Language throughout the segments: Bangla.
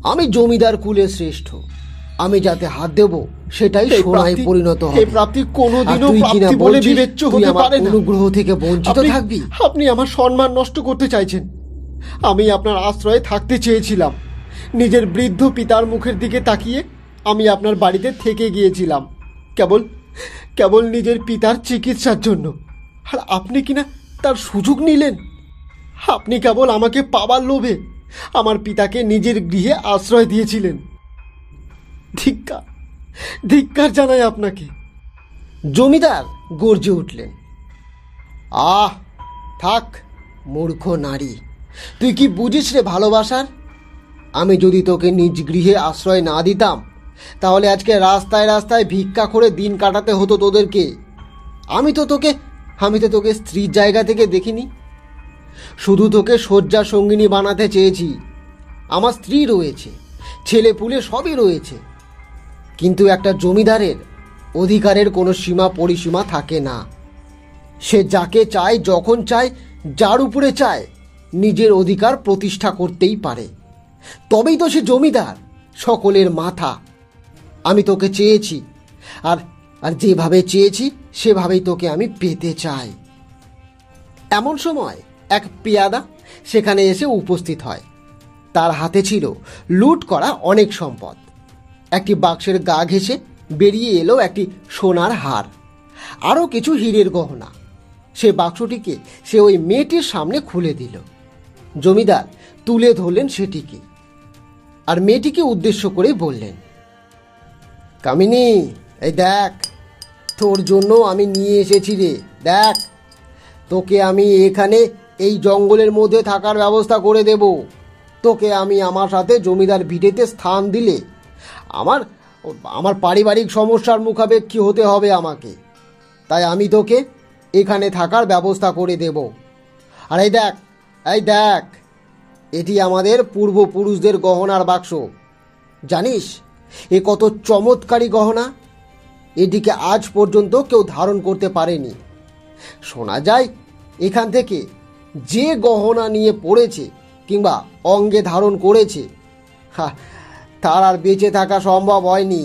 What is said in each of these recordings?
আমি জমিদার কুলের শ্রেষ্ঠ, আমি যাতে হাত দেব সেটাই সোনায় পরিণত হবে। প্রাপ্তি কোনোদিনও প্রাপ্তি বলে বিবেচ্য হতে পারে না। অনুগ্রহ থেকে বঞ্চিত থাকবি? আপনি আমার সম্মান নষ্ট করতে চাইছেন। আমি আপনার আশ্রয়ে থাকতে চেয়েছিলাম। নিজের বৃদ্ধ পিতার মুখের দিকে তাকিয়ে আমি আপনার বাড়িতে থেকে গিয়েছিলাম কেবল নিজের পিতার চিকিৎসার জন্য। আর আপনি কিনা তার সুযোগ নিলেন। আপনি কেবল আমাকে পাবার লোভে আমার পিতাকে নিজের গৃহে আশ্রয় দিয়েছিলেন। ধিক্কার, ধিক্কার জানাই আপনাকে। জমিদার গর্জে উঠলেন। থাক মূর্খ নারী, তুই কি বুঝিস রে ভালোবাসার? আমি যদি তোকে নিজ গৃহে আশ্রয় না দিতাম তাহলে আজকে রাস্তায় রাস্তায় ভিক্ষা করে দিন কাটাতে হতো তোদেরকে। আমি তো তোকে স্ত্রীর জায়গা থেকে দেখিনি, শুধু তোকে শয্যা সঙ্গিনী বানাতে চেয়েছি। আমার স্ত্রী রয়েছে, ছেলে পুলে সবই রয়েছে, কিন্তু একটা জমিদারের অধিকারের কোনো সীমা পরিসীমা থাকে না। সে যাকে চায়, যখন চায়, যার উপরে চায় নিজের অধিকার প্রতিষ্ঠা করতেই পারে। তবেই তো সে জমিদার, সকলের মাথা। আমি তোকে চেয়েছি, আর যেভাবে চেয়েছি সেভাবেই তোকে আমি পেতে চাই। এমন সময় এক পেয়াদা সেখানে এসে উপস্থিত হয়। তার হাতে ছিল লুট করা অনেক সম্পদ। একটি বাক্সের গা ঘেঁষে বেরিয়ে এলো একটি সোনার হার, আরও কিছু হীরের গহনা। সে বাক্সটিকে সে ওই মেয়েটির সামনে খুলে দিল। জমিদার তুলে ধরলেন সেটিকে, আর মেয়েটিকে উদ্দেশ্য করে বললেন, কামিনী, এই দেখ, তোর জন্য আমি নিয়ে এসেছি রে। দেখ, তোকে আমি এখানে এই জঙ্গলের মধ্যে থাকার ব্যবস্থা করে দেব। তোকে আমি আমার সাথে জমিদার ভিটেতে স্থান দিলে আমার পারিবারিক সমস্যার মুখাপেক্ষী হতে হবে আমাকে। তাই আমি তোকে এখানে থাকার ব্যবস্থা করে দেব। আর এই দেখ, এটি আমাদের পূর্বপুরুষদের গহনার বাক্স। জানিস এ কত চমৎকারী গহনা? এটিকে আজ পর্যন্ত কেউ ধারণ করতে পারেনি। শোনা যায় এখান থেকে যে গহনা নিয়ে পড়েছে কিংবা অঙ্গে ধারণ করেছে তার আর বেঁচে থাকা সম্ভব হয়নি।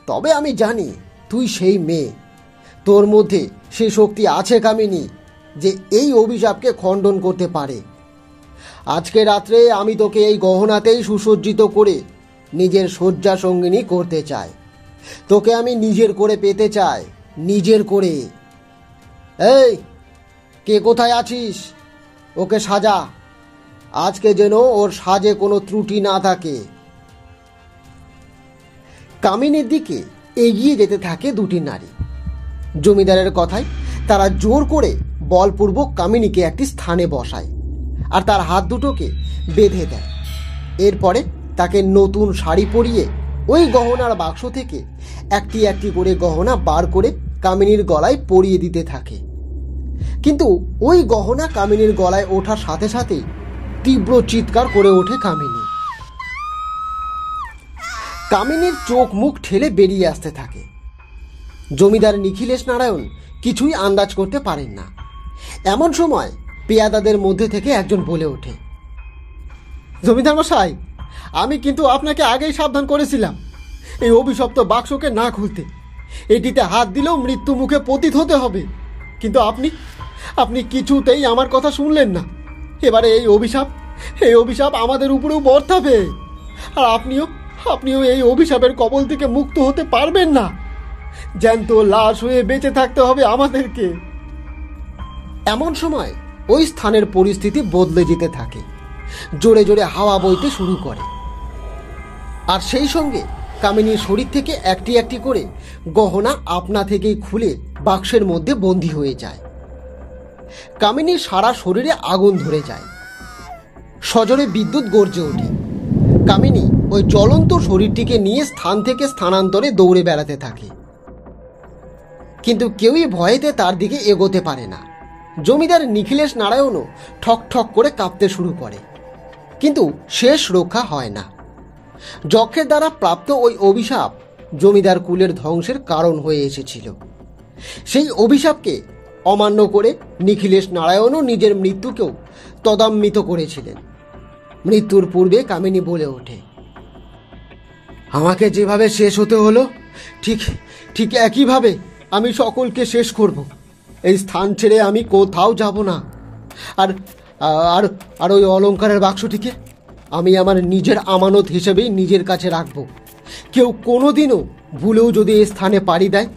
তবে আমি জানি তুই সেই মেয়ে, তোর মধ্যে সেই শক্তি আছে কামিনী যে এই অভিশাপকে খণ্ডন করতে পারে। আজকে রাত্রে আমি তোকে এই গহনাতেই সুসজ্জিত করে নিজের শয্যা সঙ্গিনী করতে চাই। তোকে আমি নিজের করে পেতে চাই, নিজের করে। এই, কে কোথায় আছিস? ওকে সাজা, আজকে যেন ওর সাজে কোনো ত্রুটি না থাকে। কামিনীর দিকে এগিয়ে যেতে থাকে দুটি নারী। জমিদারের কথায় তারা জোর করে বলপূর্বক কামিনীকে একটি স্থানে বসায় আর তার হাত দুটোকে বেঁধে দেয়। এরপরে তাকে নতুন শাড়ি পরিয়ে ওই গহনার বাক্স থেকে একটি একটি করে গহনা বার করে কামিনীর গলায় পরিয়ে দিতে থাকে। কিন্তু ওই গহনা কামিনীর গলায় ওঠার সাথে সাথে তীব্র চিৎকার করে ওঠে কামিনী। কামিনীর চোখ মুখ ঠেলে বেরিয়ে আসতে থাকে। জমিদার নিখিলেশ নারায়ণ কিছুই আন্দাজ করতে পারেন না। এমন সময় পেয়াদাদের মধ্যে থেকে একজন বলে ওঠে, জমিদার মশাই, আমি কিন্তু আপনাকে আগেই সাবধান করেছিলাম এই অভিশপ্ত বাক্সকে না খুলতে। এটিতে হাত দিলেও মৃত্যু মুখে পতিত হতে হবে। কিন্তু আপনি কিছুতেই আমার কথা শুনলেন না। এবারে এই অভিশাপ আমাদের উপরেও বর্তাবে। আর আপনিও এই অভিশাপের কবল থেকে মুক্ত হতে পারবেন না। জ্যান্ত লাশ হয়ে বেঁচে থাকতে হবে আমাদেরকে। এমন সময় ওই স্থানের পরিস্থিতি বদলে যেতে থাকে। জোরে জোরে হাওয়া বইতে শুরু করে, আর সেই সঙ্গে কামিনীর শরীর থেকে একটি একটি করে গহনা আপনা থেকেই খুলে বাক্সের মধ্যে বন্দী হয়ে যায়। কামিনীর সারা শরীরে আগুন ধরে যায়, সজোরে বিদ্যুৎ গর্জে ওঠে। কামিনী ওই জ্বলন্ত শরীরটিকে নিয়ে স্থান থেকে স্থানান্তরে দৌড়ে বেড়াতে থাকে, কিন্তু কেউই ভয়েতে তার দিকে এগোতে পারে না। জমিদার নিখিলেশ নারায়ণও ঠক ঠক করে কাঁপতে শুরু করে, কিন্তু শেষ রক্ষা হয় না। যক্ষের দ্বারা প্রাপ্ত ওই অভিশাপ জমিদার কুলের ধ্বংসের কারণ হয়ে এসেছিল। সেই অভিশাপকে অমান্য করে নিখিলেশ নারায়ণও নিজের মৃত্যুকেও তদাম্বিত করেছিলেন। মৃত্যুর পূর্বে কামিনী বলে ওঠে, আমাকে যেভাবে শেষ হতে হলো ঠিক ঠিক একইভাবে আমি সকলকে শেষ করব। এই স্থান ছেড়ে আমি কোথাও যাব না। আর আর আর ওই অলংকারের বাক্সটিকে আমি আমার নিজের আমানত হিসেবেই নিজের কাছে রাখব। কেউ কোনোদিনও ভুলেও যদি এই স্থানে পাড়ি দেয়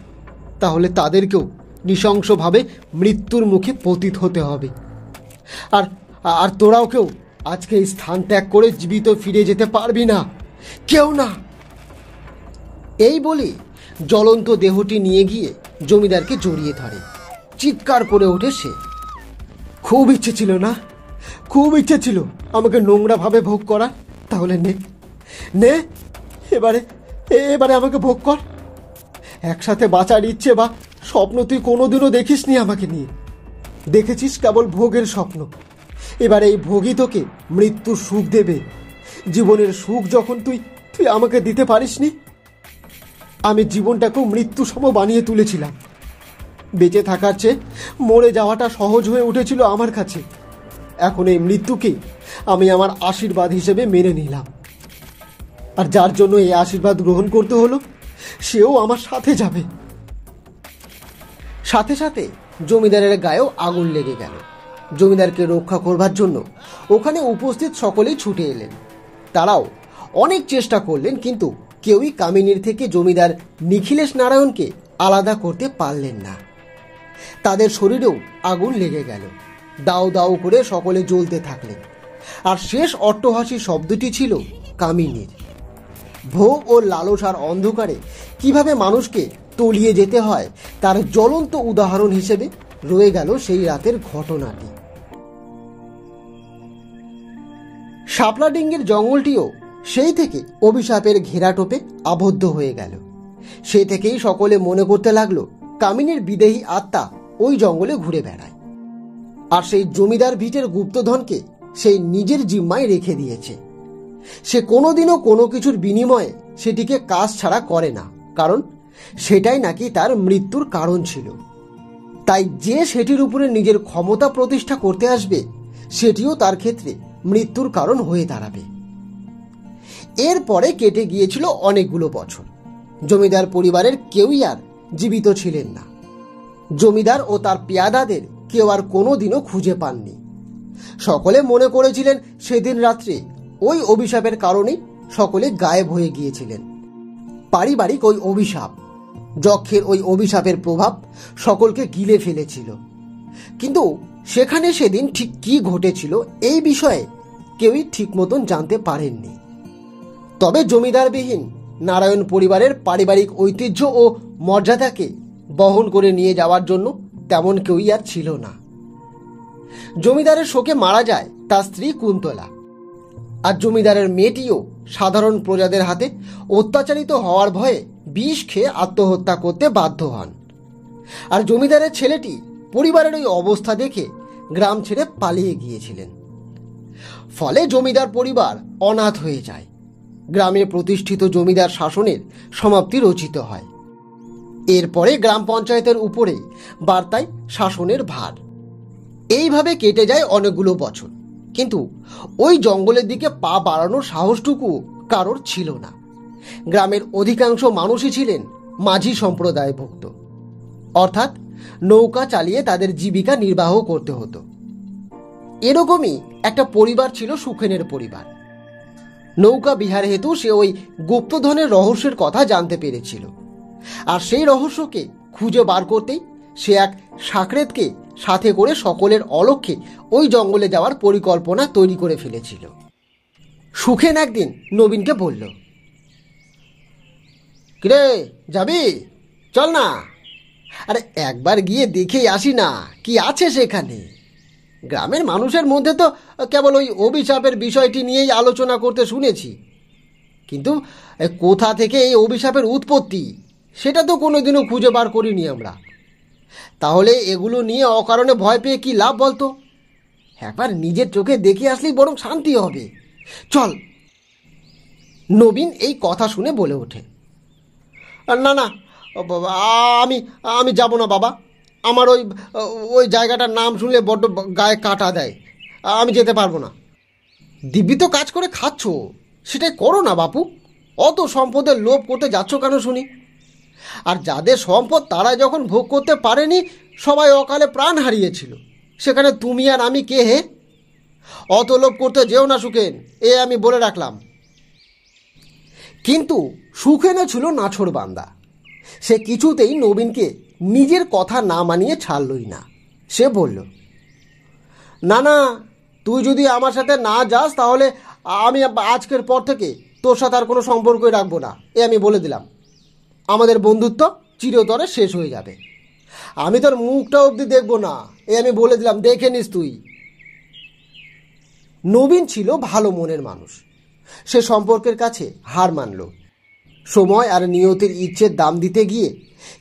তাহলে তাদেরকেও নৃশংসভাবে মৃত্যুর মুখে পতিত হতে হবে। আর আর তোরাও কেউ আজকে এই স্থান ত্যাগ করে জীবিত ফিরে যেতে পারবি না, কেউ না। এই বলে জ্বলন্ত দেহটি নিয়ে গিয়ে জমিদারকে জড়িয়ে ধরে। চিৎকার করে ওঠে সে। খুব ইচ্ছে ছিল না, খুব ইচ্ছে ছিল আমাকে নোংরাভাবে ভোগ করা। তাহলে নে নে, এবারে এবারে আমাকে ভোগ কর। একসাথে বাঁচার ইচ্ছে বা স্বপ্ন তুই কোনোদিনও দেখিসনি আমাকে নিয়ে, দেখেছিস কেবল ভোগের স্বপ্ন। এবারে এই ভোগই তোকে মৃত্যুর সুখ দেবে। জীবনের সুখ যখন তুই তুই আমাকে দিতে পারিসনি, আমি জীবনটাকেও মৃত্যু সম বানিয়ে তুলেছিলাম। বেঁচে থাকার চেয়ে মরে যাওয়াটা সহজ হয়ে উঠেছিল আমার কাছে। এখন এই মৃত্যুকে আমি আমার আশীর্বাদ হিসেবে মেনে নিলাম। আর যার জন্য এই আশীর্বাদ গ্রহণ করতে হলো সেও আমার সাথে যাবে। সাথে সাথে জমিদারের গায়েও আগুন লেগে গেল। জমিদারকে রক্ষা করবার জন্য ওখানে উপস্থিত সকলেই ছুটে এলেন। তারাও অনেক চেষ্টা করলেন, কিন্তু কেউই কামিনীর থেকে জমিদার নিখিলেশ নারায়ণকে আলাদা করতে পারলেন না। তাদের শরীরেও আগুন লেগে গেল। দাউ দাউ করে সকলে জ্বলতে থাকলেন। আর শেষ অট্টহাসি শব্দটি ছিল কামিনীর। ভোগ ও লালসার অন্ধকারে কিভাবে মানুষকে তলিয়ে যেতে হয় তার জ্বলন্ত উদাহরণ হিসেবে রয়ে গেল সেই রাতের ঘটনাটি। শাপলাডিঙ্গের জঙ্গলটিও সেই থেকে অভিশাপের ঘেরাটোপে আবদ্ধ হয়ে গেল। সেই থেকেই সকলে মনে করতে লাগলো কামিনীর বিদেহী আত্মা ওই জঙ্গলে ঘুরে বেড়ায়। আর সেই জমিদার ভিটের গুপ্তধনকে সেই নিজের জিম্মায় রেখে দিয়েছে। সে কোনোদিনও কোনো কিছুর বিনিময়ে সেটিকে কাজ ছাড়া করে না, কারণ সেটাই নাকি তার মৃত্যুর কারণ ছিল। তাই যে সেটির উপরে নিজের ক্ষমতা প্রতিষ্ঠা করতে আসবে সেটিও তার ক্ষেত্রে মৃত্যুর কারণ হয়ে দাঁড়াবে। এরপরে কেটে গিয়েছিল অনেকগুলো বছর। জমিদার পরিবারের কেউই আর জীবিত ছিলেন না। জমিদার ও তার পেয়াদাদের কেউ আর কোনোদিনও খুঁজে পাননি। সকলে মনে করেছিলেন সেদিন রাত্রে ওই অভিশাপের কারণেই সকলে গায়েব হয়ে গিয়েছিলেন। পারিবারিক ওই অভিশাপ, যক্ষের ওই অভিশাপের প্রভাব সকলকে গিলে ফেলেছিল। কিন্তু সেখানে সেদিন ঠিক কি ঘটেছিল এই বিষয়ে কেউই ঠিক মতন জানতে পারেননি। তবে জমিদারবিহীন নারায়ণ পরিবারের পারিবারিক ঐতিহ্য ও মর্যাদাকে বহন করে নিয়ে যাওয়ার জন্য তেমন কেউই আর ছিল না। জমিদারের শোকে মারা যায় তার স্ত্রী কুন্তলা। আর জমিদারের মেয়েটিও সাধারণ প্রজাদের হাতে অত্যাচারিত হওয়ার ভয়ে বিষ খেয়ে আত্মহত্যা করতে বাধ্য হন। আর জমিদারের ছেলেটি পরিবারের ওই অবস্থা দেখে গ্রাম ছেড়ে পালিয়ে গিয়েছিলেন। ফলে জমিদার পরিবার অনাথ হয়ে যায়। গ্রামে প্রতিষ্ঠিত জমিদার শাসনের সমাপ্তি রচিত হয়। এরপরে গ্রাম পঞ্চায়েতের উপরে বার্তায় শাসনের ভার। এইভাবে কেটে যায় অনেকগুলো বছর। কিন্তু ওই জঙ্গলের দিকে পা বাড়ানোর সাহসটুকু কারোর ছিল না। গ্রামের অধিকাংশ মানুষই ছিলেন মাঝি সম্প্রদায়ভুক্ত, অর্থাৎ নৌকা চালিয়ে তাদের জীবিকা নির্বাহ করতে হতো। এরকমই একটা পরিবার ছিল সুখেনের পরিবার। নৌকা বিহার হেতু সে ওই গুপ্তধনের রহস্যের কথা জানতে পেরেছিল। আর সেই রহস্যকে খুঁজে বার করতেই সে এক সাকরেতকে সাথে করে সকলের অলক্ষ্যে ওই জঙ্গলে যাওয়ার পরিকল্পনা তৈরি করে ফেলেছিল। সুখেন একদিন নবীনকে বলল, কিরে যাবি? চল না, আরে একবার গিয়ে দেখেই আসি না কি আছে সেখানে। গ্রামের মানুষের মধ্যে তো কেবল ওই অভিশাপের বিষয়টি নিয়েই আলোচনা করতে শুনেছি, কিন্তু কোথা থেকে এই অভিশাপের উৎপত্তি সেটা তো কোনোদিনও খুঁজে বার করিনি আমরা। তাহলে এগুলো নিয়ে অকারণে ভয় পেয়ে কি লাভ বলতো? একবার নিজের চোখে দেখে আসলেই বরং শান্তি হবে। চল। নবীন এই কথা শুনে বলে ওঠে, না না আমি আমি যাব না বাবা। আমার ওই ওই জায়গাটার নাম শুনলে বড্ড গায়ে কাটা দেয়। আমি যেতে পারবো না। দিব্যি তো কাজ করে খাচ্ছ, সেটাই করো না বাপু। অত সম্পদের লোভ করতে যাচ্ছ কেন শুনি? আর যাদের সম্পদ তারা যখন ভোগ করতে পারেনি, সবাই অকালে প্রাণ হারিয়েছিল, সেখানে তুমি আর আমি কে হে? অত লোভ করতে যেও না সুখেন, এ আমি বলে রাখলাম। কিন্তু সুখেনও ছিল নাছোড়বান্দা। সে কিছুতেই নবীনকে নিজের কথা না মানিয়ে ছাড়লই না। সে বলল, না না, তুই যদি আমার সাথে না যাস তাহলে আমি আজকের পর থেকে তোর সাথে আর কোনো সম্পর্কই রাখবো না, এ আমি বলে দিলাম। আমাদের বন্ধুত্ব চিরতরে শেষ হয়ে যাবে। আমি তোর মুখটা অবধি দেখবো না, এ আমি বলে দিলাম, দেখে নিস তুই। নবীন ছিল ভালো মনের মানুষ। সে সম্পর্কের কাছে হার মানল। সময় আর নিয়তির ইচ্ছের দাম দিতে গিয়ে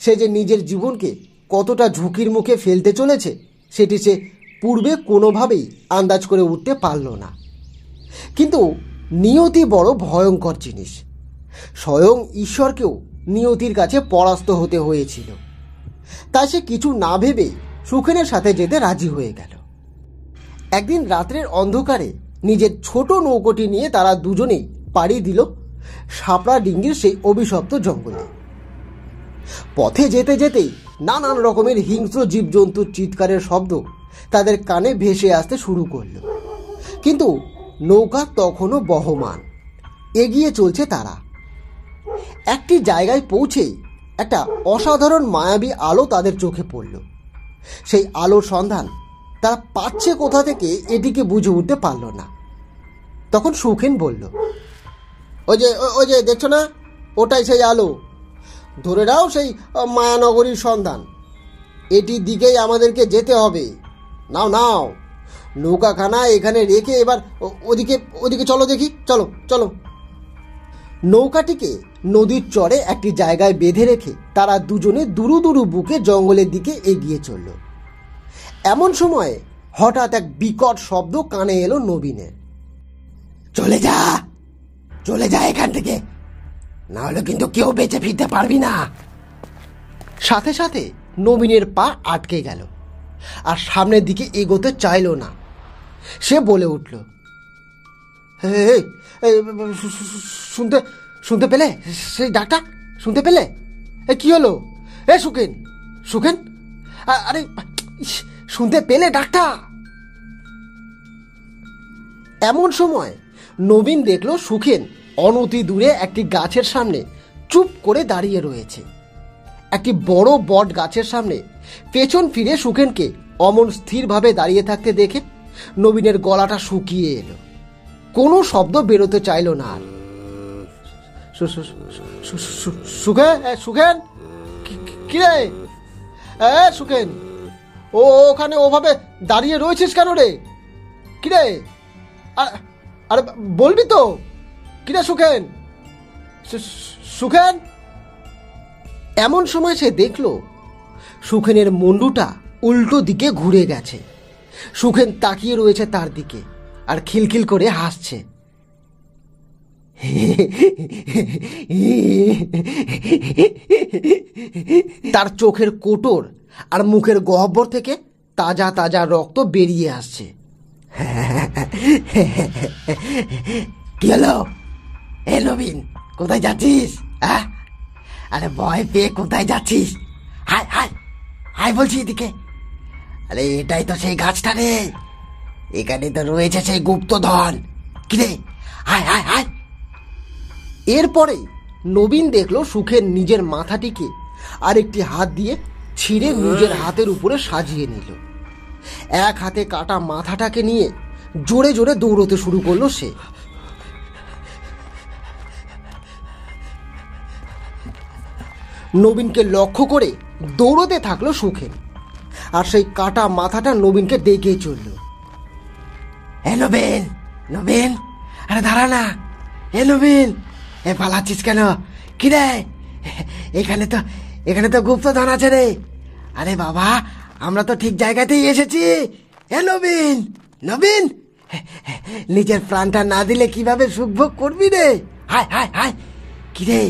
সে যে নিজের জীবনকে কতটা ঝুঁকির মুখে ফেলতে চলেছে সেটি সে পূর্বে কোনোভাবেই আন্দাজ করে উঠতে পারল না। কিন্তু নিয়তি বড় ভয়ঙ্কর জিনিস। স্বয়ং ঈশ্বরকেও নিয়তির কাছে পরাস্ত হতে হয়েছিল। তাই সে কিছু না ভেবেই সুখেনের সাথে যেতে রাজি হয়ে গেল। একদিন রাত্রের অন্ধকারে নিজের ছোট নৌকোটি নিয়ে তারা দুজনেই পাড়ি দিল শাপলা ডিঙ্গির সেই অভিশপ্ত জঙ্গলে। পথে যেতে যেতেই নানান রকমের হিংস্র জীবজন্তুর চিৎকারের শব্দ তাদের কানে ভেসে আসতে শুরু করল। কিন্তু নৌকা তখনও বহমান, এগিয়ে চলছে তারা। একটি জায়গায় পৌঁছেই একটা অসাধারণ মায়াবী আলো তাদের চোখে পড়ল। সেই আলোর সন্ধান তারা পাচ্ছে কোথা থেকে এটিকে বুঝে উঠতে পারল না। তখন সুখেন বলল, ওই যে দেখছো না, ওটাই সেই আলো। ধরে নাও সেই মায়ানগরীর সন্ধান। এটির দিকেই আমাদেরকে যেতে হবে। নাও নাও, নৌকাখানা এখানে রেখে এবার ওদিকে চলো দেখি, চলো চলো। নৌকাটিকে নদীর চরে একটি জায়গায় বেঁধে রেখে তারা দুজনে দুরু দুরু বুকে জঙ্গলের দিকে এগিয়ে চলল। এমন সময় হঠাৎ এক বিকট শব্দ কানে এলো নবীনের। চলে যা, চলে যা এখান থেকে, না হলে কিন্তু কেউ বেঁচে ফিরতে পারবি না। সাথে সাথে নবীনের পা আটকে গেল আর সামনের দিকে এগোতে চাইল না। সে বলে উঠল, শুনতে শুনতে পেলে সেই ডাকটা? শুনতে পেলে? কি হলো? সুখেন, সুখেন, আরে শুনতে পেলে ডাকটা? এমন সময় নবীন দেখল সুখেন অনতি দূরে একটি গাছের সামনে চুপ করে দাঁড়িয়ে রয়েছে। একটি বড় বট গাছের সামনে পেছন ফিরে সুখেনকে অমন স্থিরভাবে দাঁড়িয়ে থাকতে দেখে নবীনের গলাটা শুকিয়ে এলো। কোনো শব্দ বেরোতে চাইল না আর। সুখেন, কিরে? সুখেন, ওখানে ওভাবে দাঁড়িয়ে রয়েছিস কেন রে? কিরে? আরে বলবি তো? কিরে সুখেন, সুখেন? এমন সময় সে দেখল সুখেনের মুন্ডুটা উল্টো দিকে ঘুরে গেছে। সুখেন তাকিয়ে রয়েছে তার দিকে আর খিলখিল করে হাসছে। তার চোখের কোটর আর মুখের গহ্বর থেকে তাজা তাজা রক্ত বেরিয়ে আসছে। কি হলো? নবীন, কোথায় যাচ্ছিস? আরে ভয় পেয়ে কোথায় যাচ্ছিস? হায় হায় হায় বলছি এদিকে। আরে এটাই তো সেই গাছটা রে, এখানে তো রয়েছে সেই গুপ্তধন। কিরে, হায় হায় হায়। এরপরে নবীন দেখলো সুখের নিজের মাথাটিকে আরেকটি হাত দিয়ে ছিঁড়ে নিজের হাতের উপরে সাজিয়ে নিল। এক হাতে কাটা মাথাটাকে নিয়ে জোরে জোরে দৌড়তে শুরু করলো সে। নবীনকে লক্ষ্য করে দৌড়তে থাকলো সুখেন, আর সেই কাটা মাথাটা নবীনকে ডেকে চলল। নবীন, নবীন, আরে দাঁড়া না। নবীন, পালাচ্ছিস কেন? কি রে? এখানে তো গুপ্তধন আছে রে। আরে বাবা, আমরা তো ঠিক জায়গাতেই এসেছি। নবীন, নবীন, নিজের প্রাণটা না দিলে কিভাবে সুখ ভোগ করবি রে? হায় হায় হায়। কি রে,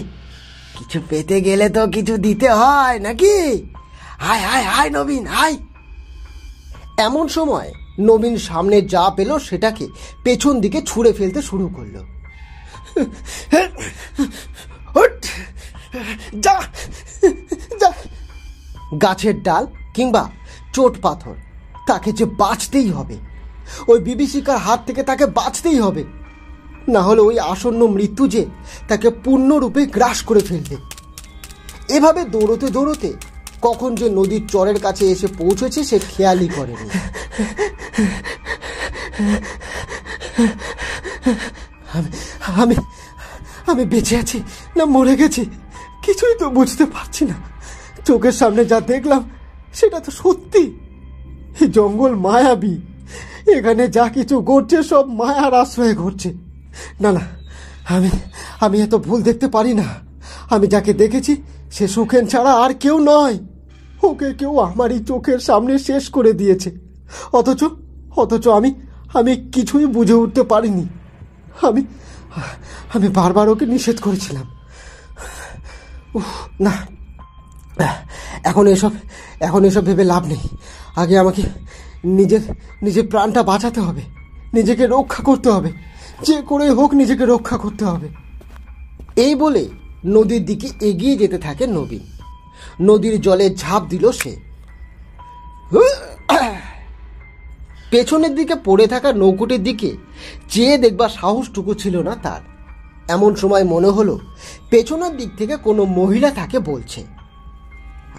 কিছু পেতে গেলে তো কিছু দিতে হয় নাকি? হায় হায় হায় নবীন, হায়। এমন সময় নবীন সামনে যা পেল সেটাকে পেছন দিকে ছুঁড়ে ফেলতে শুরু করলো। উঠ, যা যা। গাছের ডাল কিংবা চোট পাথর, তাকে যে বাঁচতেই হবে। ওই বিভীষিকার হাত থেকে তাকে বাঁচতেই হবে, না হলে ওই আসন্ন মৃত্যু যে তাকে পূর্ণরূপে গ্রাস করে ফেলবে। এভাবে দৌড়তে দৌড়তে কখন যে নদীর চরের কাছে এসে পৌঁছেছে সে খেয়ালই করেনি। আমি আমি বেঁচে আছি না মরে গেছি কিছুই তো বুঝতে পারছি না। চোখের সামনে যা দেখলাম সেটা তো সত্যি। এই জঙ্গল মায়াবী, এখানে যা কিছু ঘটছে সব মায়ার আশ্রয়ে ঘটছে। না না, আমি আমি এত ভুল দেখতে পারি না। আমি যাকে দেখেছি সে সুখেন ছাড়া আর কেউ নয়। ওকে কেউ আমারই চোখের সামনে শেষ করে দিয়েছে, অথচ অথচ আমি আমি কিছুই বুঝে উঠতে পারিনি। আমি আমি বারবার ওকে নিষেধ করেছিলাম। না, এখন এসব ভেবে লাভ নেই। আগে আমাকে নিজের প্রাণটা বাঁচাতে হবে, নিজেকে রক্ষা করতে হবে, যে করে হোক নিজেকে রক্ষা করতে হবে। এই বলে নদীর দিকে এগিয়ে যেতে থাকে নবীন। নদীর জলে ঝাঁপ দিল সে। পেছনের দিকে পড়ে থাকা নৌকোটির দিকে চেয়ে দেখবার সাহসটুকু ছিল না তার। এমন সময় মনে হলো পেছনের দিক থেকে কোনো মহিলা তাকে বলছে,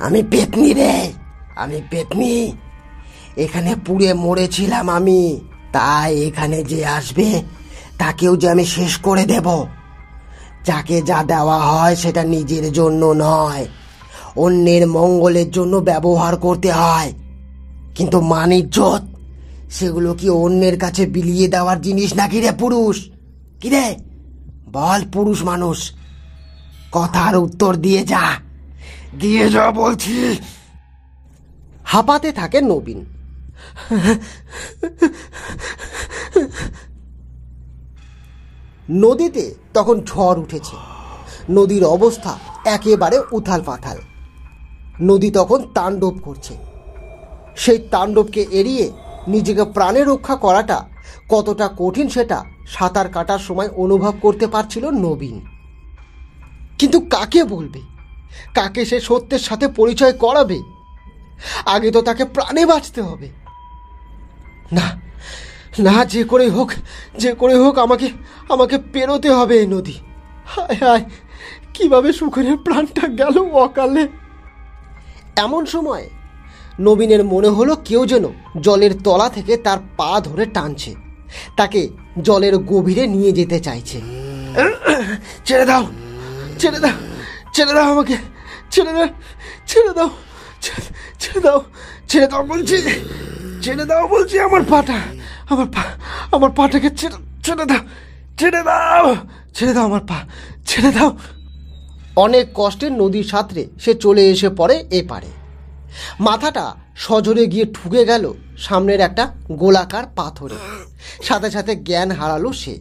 আমি পেতনি রে, আমি পেতনি। এখানে পুড়ে মরেছিলাম আমি, তাই এখানে যে আসবে তাকেও যে আমি শেষ করে দেব। যাকে যা দেওয়া হয় সেটা নিজের জন্য নয়, অন্যের মঙ্গলের জন্য ব্যবহার করতে হয়। কিন্তু মান ইজ্জত সেগুলো কি অন্যের কাছে বিলিয়ে দেওয়ার জিনিস নাকি রে পুরুষ? কি রে বল পুরুষ মানুষ, কথার উত্তর দিয়ে যা বলছি। হাঁপাতে থাকে নবীন। নদীতে তখন ঝড় উঠেছে। নদীর অবস্থা একেবারে উথাল পাথাল। নদী তখন তাণ্ডব করছে। সেই তাণ্ডবকে এড়িয়ে নিজেকে প্রাণে রক্ষা করাটা কতটা কঠিন সেটা সাঁতার কাটার সময় অনুভব করতে পারছিল নবীন। কিন্তু কাকে বলবে, কাকে সে সত্যের সাথে পরিচয় করাবে? আগে তো তাকে প্রাণে বাঁচতে হবে। না না, যে করে হোক আমাকে পেরোতে হবে এই নদী। হায় হায়, কিভাবে সুখের প্রাণটা গেল অকালে। এমন সময় নবীনের মনে হলো কেউ যেন জলের তলা থেকে তার পা ধরে টানছে, তাকে জলের গভীরে নিয়ে যেতে চাইছে। ছেড়ে দাও, ছেড়ে দাও, ছেড়ে দাও আমাকে, ছেড়ে দাও, ছেড়ে দাও, ছেড়ে দাও, ছেড়ে দাও বলছি, ছেড়ে দাও বলছি। আমার পাটাকে ছেড়ে দাও, ছেড়ে দাও, ছেড়ে দাও আমার পা, ছেড়ে দাও। অনেক কষ্টে নদীর সাঁতরে সে চলে এসে পড়ে এপারে। মাথাটা সজোরে গিয়ে ঠুকে গেল সামনের একটা গোলাকার পাথরে। সাথে সাথে জ্ঞান হারালো সে।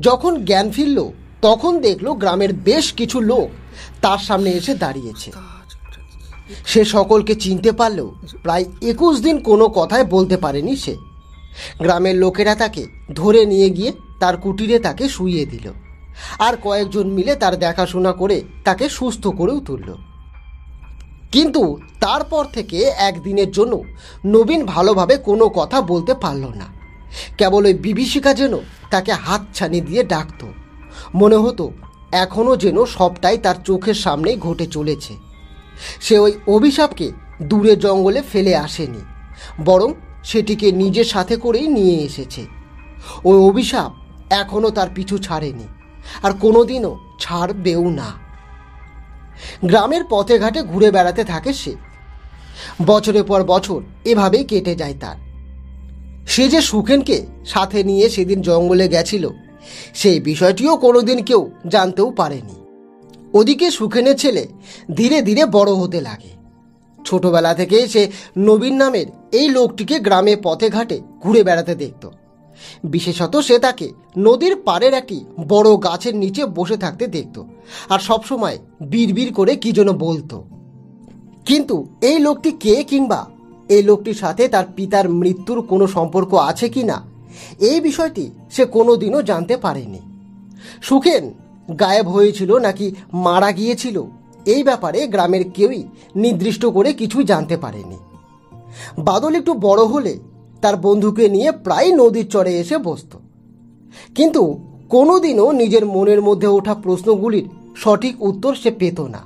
যখন জ্ঞান ফিরল তখন দেখলো গ্রামের বেশ কিছু লোক তার সামনে এসে দাঁড়িয়েছে। সে সকলকে চিনতে পারলেও প্রায় 21 দিন কোনো কথাই বলতে পারেনি সে। গ্রামের লোকেরা তাকে ধরে নিয়ে গিয়ে তার কুটিরে তাকে শুইয়ে দিল, আর কয়েকজন মিলে তার দেখাশোনা করে তাকে সুস্থ করেও তুলল। কিন্তু তারপর থেকে একদিনের জন্য নবীন ভালোভাবে কোনো কথা বলতে পারল না। কেবল ওই বিভীষিকা যেন তাকে হাতছানি দিয়ে ডাকত। মনে হতো এখনও যেন সবটাই তার চোখের সামনেই ঘটে চলেছে। সে ওই অভিশাপকে দূরে জঙ্গলে ফেলে আসেনি, বরং সেটিকে নিজের সাথে করেই নিয়ে এসেছে। ওই অভিশাপ এখনও তার পিছু ছাড়েনি, আর কোনোদিনও ছাড়বেও না। গ্রামের পথে ঘাটে ঘুরে বেড়াতে থাকে সে। বছরের পর বছর এভাবেই কেটে যায় তার। সে যে সুখেনকে সাথে নিয়ে সেদিন জঙ্গলে গেছিল সেই বিষয়টিও কোনোদিন কেউ জানতেও পারেনি। ওদিকে সুখেনের ছেলে ধীরে ধীরে বড় হতে লাগে। ছোটবেলা থেকেই সে নবীন নামের এই লোকটিকে গ্রামে পথে ঘাটে ঘুরে বেড়াতে দেখত। বিশেষত সে তাকে নদীর পাড়ের একটি বড় গাছের নিচে বসে থাকতে দেখত, আর সবসময় বিড়বিড় করে কি যেন বলতো। কিন্তু এই লোকটি কে, কিংবা এই লোকটির সাথে তার পিতার মৃত্যুর কোনো সম্পর্ক আছে কি না, এই বিষয়টি সে কোনোদিনও জানতে পারেনি। সুখেন গায়েব হয়েছিল নাকি মারা গিয়েছিল এই ব্যাপারে গ্রামের কেউই নির্দিষ্ট করে কিছুই জানতে পারেনি। বাদল একটু বড় হলে তার বন্ধুকে নিয়ে প্রায় নদীর চরে এসে বসত, কিন্তু কোনোদিনও নিজের মনের মধ্যে ওঠা প্রশ্নগুলির সঠিক উত্তর সে পেত না।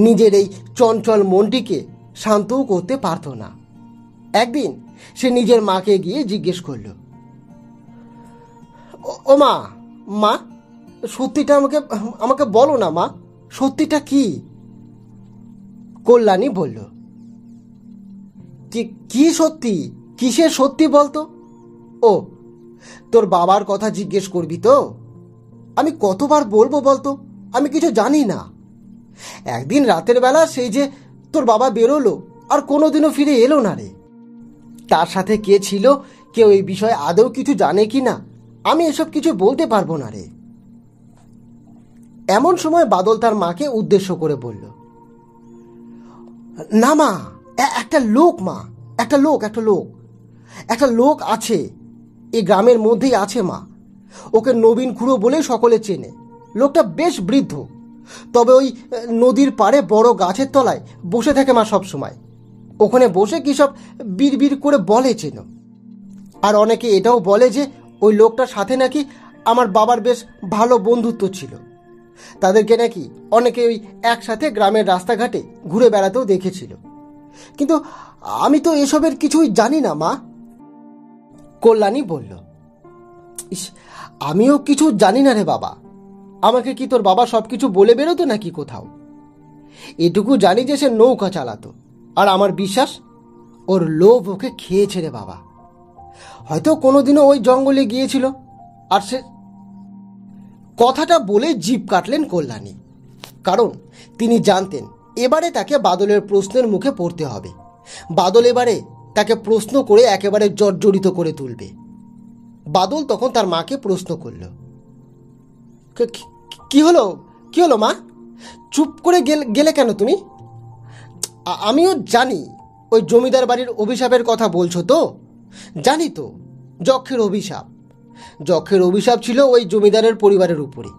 নিজের এই চঞ্চল মনটিকে শান্তও করতে পারত না। একদিন সে নিজের মাকে গিয়ে জিজ্ঞেস করল, ও মা, মা সত্যিটা আমাকে বলো না মা, সত্যিটা কি? কল্যাণী বলল, কি সত্যি? কিসের সত্যি বলতো? ও, তোর বাবার কথা জিজ্ঞেস করবি তো? আমি কতবার বলবো বলতো, আমি কিছু জানি না। একদিন রাতের বেলা সেই যে তোর বাবা বেরোলো আর কোনোদিনও ফিরে এলো না রে। তার সাথে কে ছিল, কেউ এই বিষয়ে আদৌ কিছু জানে কি না, আমি এসব কিছু বলতে পারবো না রে। এমন সময় বাদল তার মাকে উদ্দেশ্য করে বলল, না মা, একটা লোক মা, একটা লোক আছে, এই গ্রামের মধ্যেই আছে মা। ওকে নবীন খুড়ো বলে সকলে চেনে। লোকটা বেশ বৃদ্ধ, তবে ওই নদীর পাড়ে বড় গাছের তলায় বসে থাকে মা সব সময়। ওখানে বসে কি সব বিড় করে বলে চেনো। আর অনেকে এটাও বলে যে ওই লোকটার সাথে নাকি আমার বাবার বেশ ভালো বন্ধুত্ব ছিল। তাদেরকে নাকি অনেকে ওই একসাথে গ্রামের রাস্তাঘাটে ঘুরে বেড়াতেও দেখেছিল। কিন্তু আমি তো এসবের কিছুই জানি না মা। কল্যাণী বলল, ইস, আমিও কিছু জানি না রে বাবা। আমাকে কি তোর বাবা সব কিছু বলে বেরোতো নাকি কোথাও? এটুকু জানি যে সে নৌকা চালাতো, আর আমার বিশ্বাস ওর লোভ ওকে খেয়েছে রে বাবা। হয়তো কোনোদিনও ওই জঙ্গলে গিয়েছিল। আর সে কথাটা বলে জিভ কাটলেন কল্যাণী, কারণ তিনি জানতেন এবারে তাকে বাদলের প্রশ্নের মুখে পড়তে হবে। বাদল এবারে তাকে প্রশ্ন করে একেবারে জর্জরিত করে তুলবে। বাদল তখন তার মাকে প্রশ্ন করল, কি হলো মা? চুপ করে গেলে কেন তুমি? আমিও জানি ওই জমিদার বাড়ির অভিশাপের কথা বলছো তো। জানি তো, যক্ষের অভিশাপ ছিল ওই জমিদারের পরিবারের উপরে।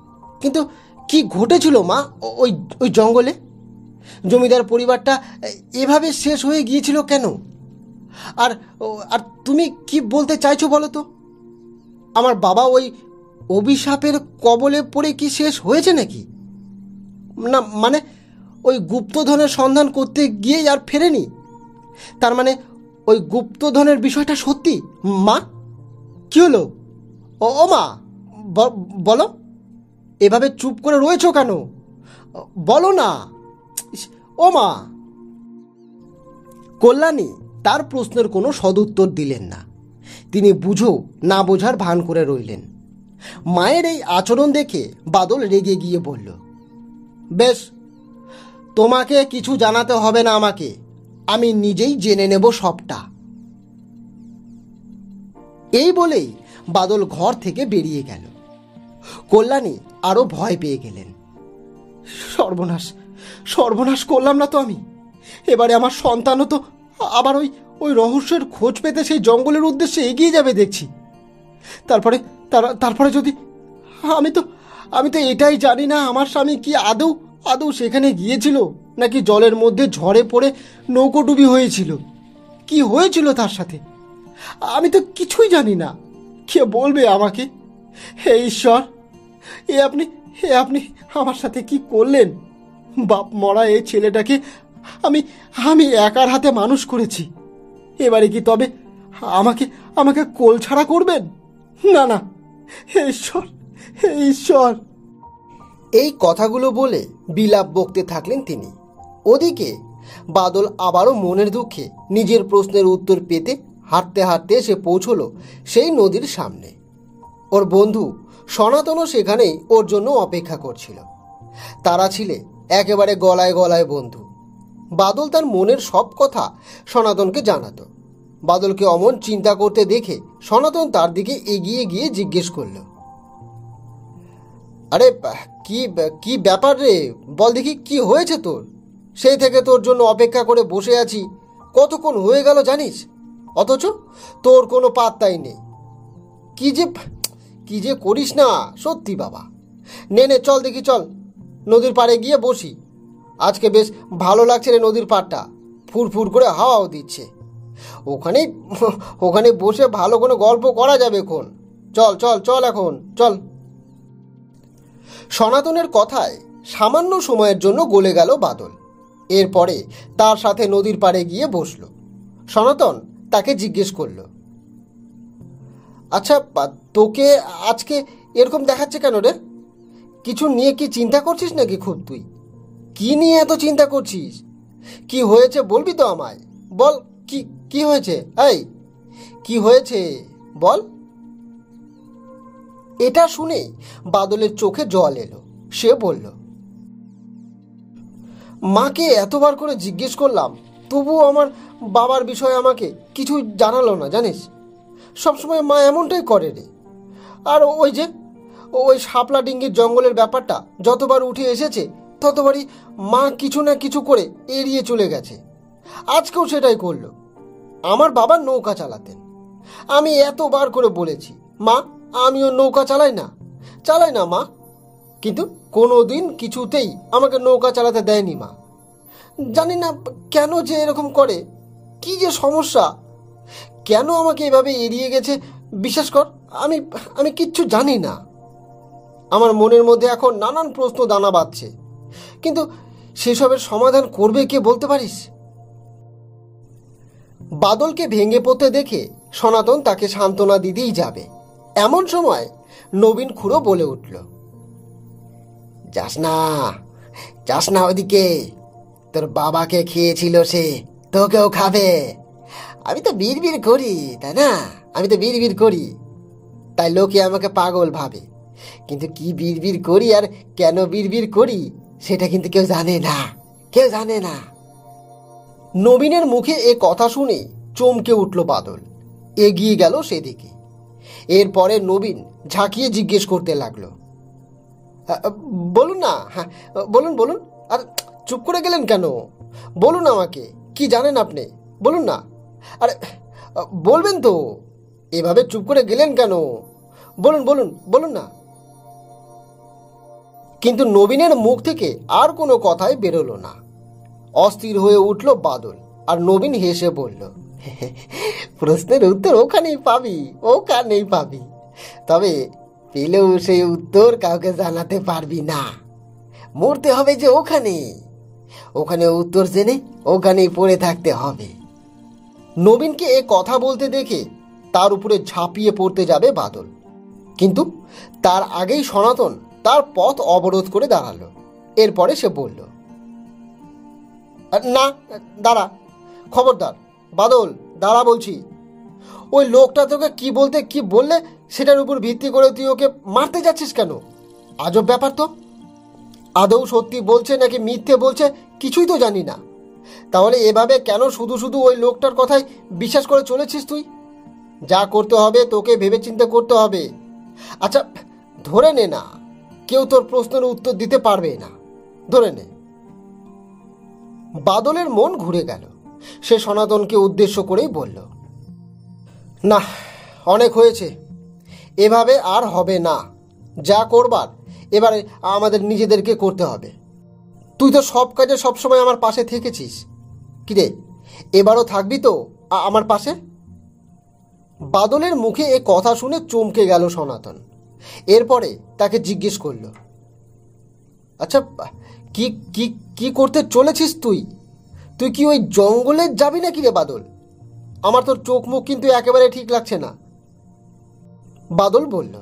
কিন্তু কি ঘটেছিল মা ওই জঙ্গলে? জমিদার পরিবারটা এভাবে শেষ হয়ে গিয়েছিল কেন? আর আর তুমি কি বলতে চাইছো বলো তো? আমার বাবা ওই অভিশাপের কবলে পড়ে কি শেষ হয়েছে নাকি? না মানে ওই গুপ্তধনের সন্ধান করতে গিয়েই আর ফেরেনি? তার মানে ওই গুপ্তধনের বিষয়টা সত্যি মা? কি হলো? ও মা, বলো। এভাবে চুপ করে রয়েছো কেন? বলো না। ও মা। কল্যাণী তার প্রশ্নের কোনো সদুত্তর দিলেন না। তিনি বুঝো না বোঝার ভান করে রইলেন। মায়ের এই আচরণ দেখে বাদল রেগে গিয়ে বলল, বেশ, তোমাকে কিছু জানাতে হবে না আমাকে, আমি নিজেই জেনে নেব সবটা। এই বলেই বাদল ঘর থেকে বেরিয়ে গেল। কল্যাণী আরো ভয় পেয়ে গেলেন। সর্বনাশ করলাম না তো আমি? এবারে আমার সন্তানও তো আবার ওই রহস্যের খোঁজ পেতে সেই জঙ্গলের উদ্দেশ্যে এগিয়ে যাবে দেখছি। তারপরে যদি আমি তো এটাই জানি না আমার স্বামী কি আদৌ সেখানে গিয়েছিল, নাকি জলের মধ্যে ঝড়ে পড়ে নৌকোডুবি হয়েছিল। কি হয়েছিল তার সাথে আমি তো কিছুই জানি না। কে বলবে আমাকে? হে ঈশ্বর, আপনি আমার সাথে কি করলেন? বাপ মরা এই ছেলেটাকে আমি একার হাতে মানুষ করেছি। এবারে কি তবে আমাকে কোল ছাড়া করবেন? না, হে ঈশ্বর। এই কথাগুলো বলে বিলাপ বকতে থাকলেন তিনি। ওদিকে বাদল আবারও মনের দুঃখে নিজের প্রশ্নের উত্তর পেতে হাঁটতে হাঁটতে সে পৌঁছলো সেই নদীর সামনে। ওর বন্ধু সনাতনও সেখানেই ওর জন্য অপেক্ষা করছিল। তারা ছিলে একেবারে গলায় গলায় বন্ধু। বাদল তার মনের সব কথা সনাতনকে জানাতো। বাদলকে অমন চিন্তা করতে দেখে সনাতন তার দিকে এগিয়ে গিয়ে জিজ্ঞেস করল, আরে কি ব্যাপার রে? বল দেখি, কি হয়েছে তোর? সেই থেকে তোর জন্য অপেক্ষা করে বসে আছি, কতক্ষণ হয়ে গেল জানিস? অথচ তোর কোনো পাত্তাই নেই। কি যে করিস না সত্যি বাবা। নে নে চল দেখি, চল নদীর পাড়ে গিয়ে বসি। আজকে বেশ ভালো লাগছে রে, নদীর পাড়টা ফুরফুর করে হাওয়াও দিচ্ছে। ওখানে ওখানে বসে ভালো কোনো গল্প করা যাবে কোন। চল চল চল এখন চল। সনাতনের কথায় সামান্য সময়ের জন্য গলে গেল বাদল। এরপরে তার সাথে নদীর পাড়ে গিয়ে বসল। সনাতন তাকে জিজ্ঞেস করল, আচ্ছা তোকে আজকে এরকম দেখাচ্ছে কেন রে? কিছু নিয়ে কি চিন্তা করছিস নাকি খুব? তুই কি নিয়ে এত চিন্তা করছিস? কি হয়েছে বলবি তো আমায়? বল, কি কি হয়েছে? এই কি হয়েছে বল। এটা শুনে বাদলের চোখে জল এলো। সে বলল, মাকে এতবার করে জিজ্ঞেস করলাম, তবুও আমার বাবার বিষয়ে আমাকে কিছু জানালো না, জানিস? সবসময় মা এমনটাই করে রে। আর ওই যে ওই শাপলা ডিঙ্গির জঙ্গলের ব্যাপারটা যতবার উঠে এসেছে ততবারই মা কিছু না কিছু করে এড়িয়ে চলে গেছে। আজকেও সেটাই করলো। আমার বাবা নৌকা চালাতেন। আমি এতবার করে বলেছি, মা আমিও নৌকা চালাই না মা, কিন্তু কোনো দিন কিছুতেই আমাকে নৌকা চালাতে দেয়নি মা। জানি না কেন যে এরকম করে, কি যে সমস্যা, কেন আমাকে এভাবে এড়িয়ে গেছে। বিশ্বাস কর, আমি আমি কিচ্ছু জানি না। আমার মনের মধ্যে এখন নানান প্রশ্ন দানা বাঁধছে, কিন্তু সেসবের সমাধান করবে কে বলতে পারিস? বাদলকে ভেঙে পড়তে দেখে সনাতন তাকে সান্ত্বনা দিতেই যাবে, এমন সময় নবীন খুড়ো বলে উঠল, যাস না ওদিকে, তোর বাবাকে খেয়েছিল সে, তোকেও খাবে। আমি তো বিড়বিড় করি, তাই না? আমি তো বিড়বিড় করি, তাই লোকে আমাকে পাগল ভাবে। কিন্তু কি বিড়বিড় করি আর কেন বিড়বিড় করি সেটা কিন্তু কেউ জানে না। নবীনের মুখে এ কথা শুনে চমকে উঠল বাদল। এগিয়ে গেল সেদিকে। এরপরে নবীন ঝাঁকিয়ে জিজ্ঞেস করতে লাগলো, বলুন না, হ্যাঁ বলুন। আর চুপ করে গেলেন কেন? বলুন আমাকে, কি জানেন আপনি? বলুন না। আরে বলবেন তো, এভাবে চুপ করে গেলেন কেন? বলুন না। কিন্তু নবীনের মুখ থেকে আর কোনো কথাই বেরোলো না। অস্থির হয়ে উঠল বাদল, আর নবীন হেসে বলল, প্রশ্নের উত্তর ওখানেই পাবি, তবে পেলেও সেই উত্তর কাউকে জানাতে পারবি না। মরতে হবে যে ওখানে উত্তর জেনে ওখানেই পড়ে থাকতে হবে। নবীনকে এ কথা বলতে দেখে তার উপরে ঝাঁপিয়ে পড়তে যাবে বাদল, কিন্তু তার আগেই সনাতন তার পথ অবরোধ করে দাঁড়ালো। এরপরে সে বলল, না দাঁড়া, খবরদার বাদল, দাঁড়া বলছি। ওই লোকটা তোকে কি বললে সেটার উপর ভিত্তি করে তুই ওকে মারতে যাচ্ছিস কেন? আজব ব্যাপার তো। আদৌ সত্যি বলছে নাকি মিথ্যে বলছে কিছুই তো জানি না। তাহলে এভাবে কেন শুধু ওই লোকটার কথাই বিশ্বাস করে চলেছিস তুই? যা করতে হবে তোকে ভেবেচিন্তে করতে হবে। আচ্ছা ধরে নে না, কেউ তোর প্রশ্নের উত্তর দিতে পারবে না, ধরে নে। বাদলের মন ঘুরে গেল। সে সনাতনকে উদ্দেশ্য করেই বলল, না অনেক হয়েছে, এভাবে আর হবে না। যা করবার এবারে আমাদের নিজেদেরকে করতে হবে। তুই তো সব কাজে সবসময় আমার পাশে থেকেছিস, কিরে এবারও থাকবি তো আমার পাশে? বাদলের মুখে এ কথা শুনে চমকে গেল সনাতন। এরপরে তাকে জিজ্ঞেস করল, আচ্ছা কি কি কি করতে চলেছিস তুই? তুই কি ওই জঙ্গলে যাবি নাকি রে বাদল? আমার তোর চোখ মুখ কিন্তু একেবারে ঠিক লাগছে না। বাদল বলল,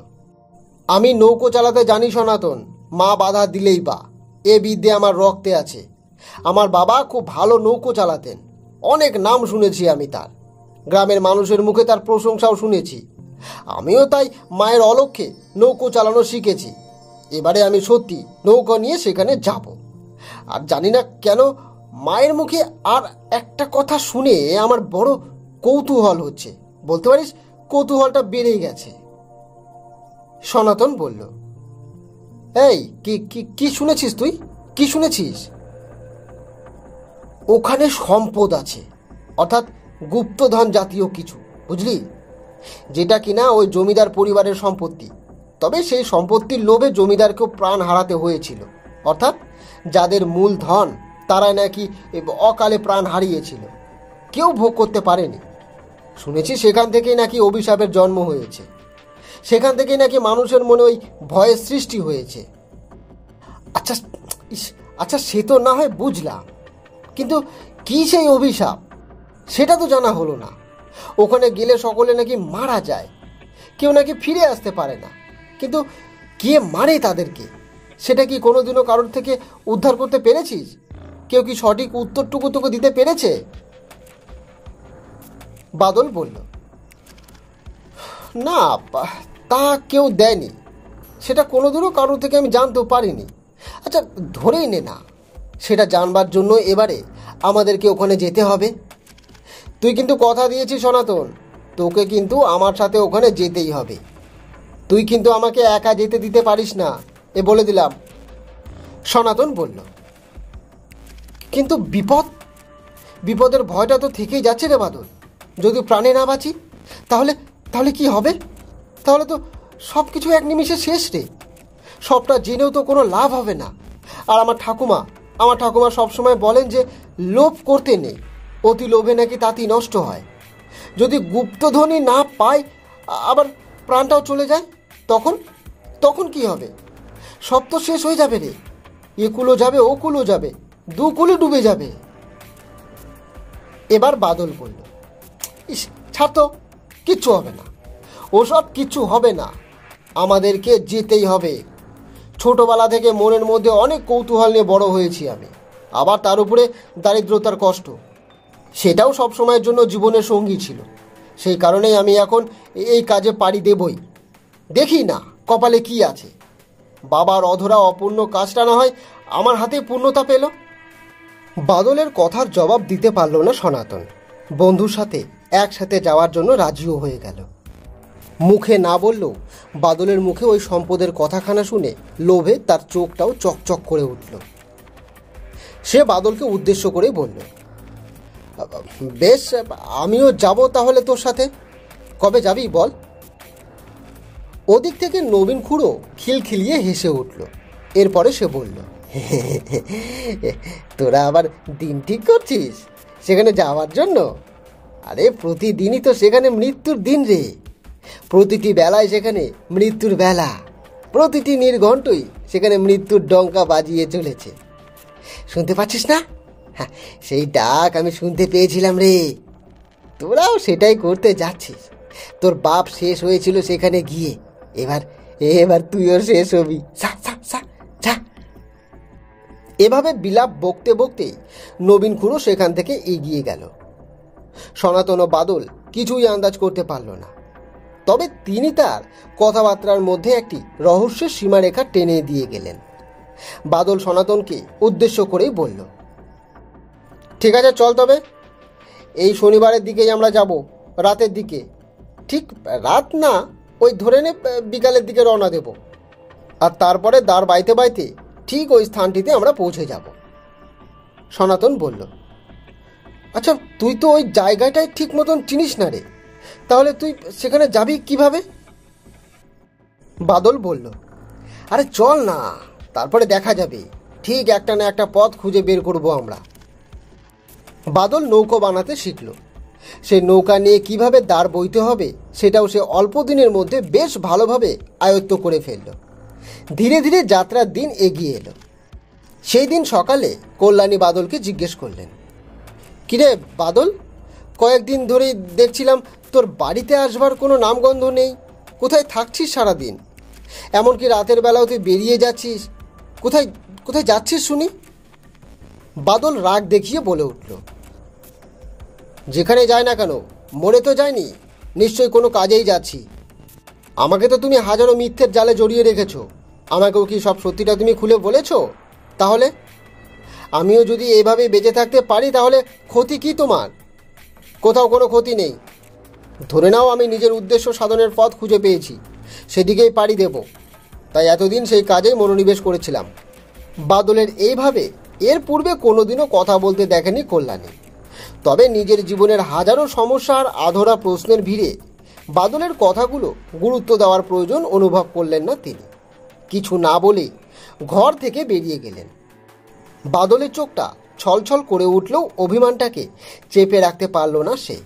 আমি নৌকো চালাতে জানি সনাতন, মা বাধা দিলেই বা, এ বিদ্যে আমার রক্তে আছে। আমার বাবা খুব ভালো নৌকো চালাতেন, অনেক নাম শুনেছি আমি তার, গ্রামের মানুষের মুখে তার প্রশংসাও শুনেছি। আমিও তাই মায়ের অলক্ষ্যে নৌকো চালানো শিখেছি। এবারে আমি সত্যি নৌকো নিয়ে সেখানে যাব। আর জানি না কেন মায়ের মুখে আর একটা কথা শুনে আমার বড় কৌতূহল হচ্ছে, বলতে পারিস কৌতূহলটা বেড়েই গেছে। সনাতন বলল, এই কি শুনেছিস তুই? কি শুনেছিস? ওখানে সম্পদ আছে, অর্থাৎ গুপ্তধন জাতীয় কিছু, বুঝলি, যেটা কিনা ওই জমিদার পরিবারের সম্পত্তি। তবে সেই সম্পত্তির লোভে জমিদারকেও প্রাণ হারাতে হয়েছিল। অর্থাৎ যাদের মূল ধন তারাই নাকি অকালে প্রাণ হারিয়েছিল, কেউ ভোগ করতে পারেনি। শুনেছি সেখান থেকেই নাকি অভিশাপের জন্ম হয়েছে, সেখান থেকেই নাকি মানুষের মনে ওই ভয়ের সৃষ্টি হয়েছে। আচ্ছা আচ্ছা, সে তো না হয় বুঝলাম, কিন্তু কি সেই অভিশাপ সেটা তো জানা হলো না। ওখানে গেলে সকলে নাকি মারা যায়, কেউ নাকি ফিরে আসতে পারে না, কিন্তু কে মারে তাদেরকে সেটা কি কোনোদিনও কারোর থেকে উদ্ধার করতে পেরেছিস? কেউ কি সঠিক উত্তরটুকু তোকে দিতে পেরেছে? বাদল বলল, না, তা কেউ দেয়নি, সেটা কোনোদিনও কারোর থেকে আমি জানতেও পারিনি। আচ্ছা ধরেই নে না, সেটা জানবার জন্য এবারে আমাদেরকে ওখানে যেতে হবে। তুই কিন্তু কথা দিয়েছিস সনাতন, তোকে কিন্তু আমার সাথে ওখানে যেতেই হবে। তুই কিন্তু আমাকে একা যেতে দিতে পারিস না, এ বলে দিলাম। সনাতন বলল, কিন্তু বিপদের ভয়টা তো থেকেই যাচ্ছে রে বাদল। যদি প্রাণে না বাঁচি তাহলে তাহলে কি হবে? তাহলে তো সব কিছু এক নিমিষে শেষ রে। সবটা জেনেও তো কোনো লাভ হবে না। আর আমার ঠাকুমা সবসময় বলেন যে লোভ করতে নেই, অতি লোভে নাকি তাঁতি নষ্ট হয়। যদি গুপ্তধনী না পাই, আবার প্রাণটাও চলে যায়, তখন কি হবে? সব তো শেষ হয়ে যাবে রে। একুলো যাবে, ওকুলো যাবে, দুকুলো ডুবে যাবে। এবার বাদল বলল, ইস ছাড় তো, কিচ্ছু হবে না, ওসব কিচ্ছু হবে না, আমাদেরকে যেতেই হবে। ছোটবেলা থেকে মনের মধ্যে অনেক কৌতূহল নিয়ে বড় হয়েছি আমি, আবার তার উপরে দারিদ্রতার কষ্ট, সেটাও সব সময়ের জন্য জীবনের সঙ্গী ছিল। সেই কারণেই আমি এখন এই কাজে পাড়ি দেবই। দেখি না কপালে কি আছে। বাবার অধরা অপূর্ণ কাজটা না হয় আমার হাতে পূর্ণতা পেল। বাদলের কথার জবাব দিতে পারল না সনাতন। বন্ধুর সাথে একসাথে যাওয়ার জন্য রাজিও হয়ে গেল। মুখে না বললেও বাদলের মুখে ওই সম্পদের কথাখানা শুনে লোভে তার চোখটাও চকচক করে উঠল। সে বাদলকে উদ্দেশ্য করেই বলল, বেশ, আমিও যাব তাহলে তোর সাথে। কবে যাবি বল? ওদিক থেকে নবীন খুড়ো খিলখিলিয়ে হেসে উঠল। এরপরে সে বলল, তোরা আবার দিন ঠিক করছিস সেখানে যাওয়ার জন্য? আরে প্রতিদিনই তো সেখানে মৃত্যুর দিন রে। প্রতিটি বেলায় সেখানে মৃত্যুর বেলা, প্রতিটি নির্ঘণ্টই সেখানে মৃত্যুর ডঙ্কা বাজিয়ে চলেছে। শুনতে পাচ্ছিস না? হ্যাঁ, সেই ডাক আমি শুনতে পেয়েছিলাম রে। তোরাও সেটাই করতে যাচ্ছিস। তোর বাপ শেষ হয়েছিল সেখানে গিয়ে, এবার তুইও শেষ হবি। এভাবে বিলাপ বকতে বকতেই নবীন খুড়ো সেখান থেকে এগিয়ে গেল। সনাতন ও বাদল কিছুই আন্দাজ করতে পারল না। তবে তিনি তার কথাবার্তার মধ্যে একটি রহস্যের সীমারেখা টেনে দিয়ে গেলেন। বাদল সনাতনকে উদ্দেশ্য করেই বলল, ঠিক আছে চল, তবে এই শনিবারের দিকেই আমরা যাব, রাতের দিকে। ঠিক রাত না, ওই ধরে নে বিকালের দিকে রওনা দেব। আর তারপরে দাঁড় বাইতে বাইতে ঠিক ওই স্থানটিতে আমরা পৌঁছে যাব। সনাতন বলল, আচ্ছা তুই তো ওই জায়গাটায় ঠিক মতন চিনিস না রে, তাহলে তুই সেখানে যাবি কিভাবে? বাদল বলল, আরে চল না, তারপরে দেখা যাবে। ঠিক একটা না একটা পথ খুঁজে বের করব আমরা। বাদল নৌকো বানাতে শিখল। সেই নৌকা নিয়ে কিভাবে দাঁড় বইতে হবে সেটাও সে অল্প দিনের মধ্যে বেশ ভালোভাবে আয়ত্ত করে ফেলল। ধীরে ধীরে যাত্রার দিন এগিয়ে এলো। সেই দিন সকালে কল্যাণী বাদলকে জিজ্ঞেস করলেন, কিরে বাদল, কয়েকদিন ধরেই দেখছিলাম তোর বাড়িতে আসবার কোনো নামগন্ধ নেই। কোথায় থাকছিস সারাদিন? এমনকি রাতের বেলাও তুই বেরিয়ে যাচ্ছিস। কোথায় যাচ্ছিস শুনি? বাদল রাগ দেখিয়ে বলে উঠল, যেখানে যায় না কেন, মরে তো যায়নি, নিশ্চয়ই কোনো কাজেই যাচ্ছি। আমাকে তো তুমি হাজারো মিথ্যের জালে জড়িয়ে রেখেছো, আমাকেও কি সব সত্যিটা তুমি খুলে বলেছ? তাহলে আমিও যদি এভাবে বেঁচে থাকতে পারি তাহলে ক্ষতি কি তোমার? কোথাও কোনো ক্ষতি নেই। ধরে নাও আমি নিজের উদ্দেশ্য সাধনের পথ খুঁজে পেয়েছি, সেদিকেই পাড়ি দেব। তাই এতদিন সেই কাজেই মনোনিবেশ করেছিলাম। বাদলের এইভাবে এর পূর্বে কোনোদিনও কথা বলতে দেখেনি কল্যাণী। তবে নিজের জীবনের হাজারো সমস্যা আর আধরা প্রশ্নের ভিড়ে বাদলের কথাগুলো গুরুত্ব দেওয়ার প্রয়োজন অনুভব করলেন না তিনি। কিছু না বলে ঘর থেকে বেরিয়ে গেলেন। বাদলের চোখটা ছলছল করে উঠলেও অভিমানটাকে চেপে রাখতে পারল না সে।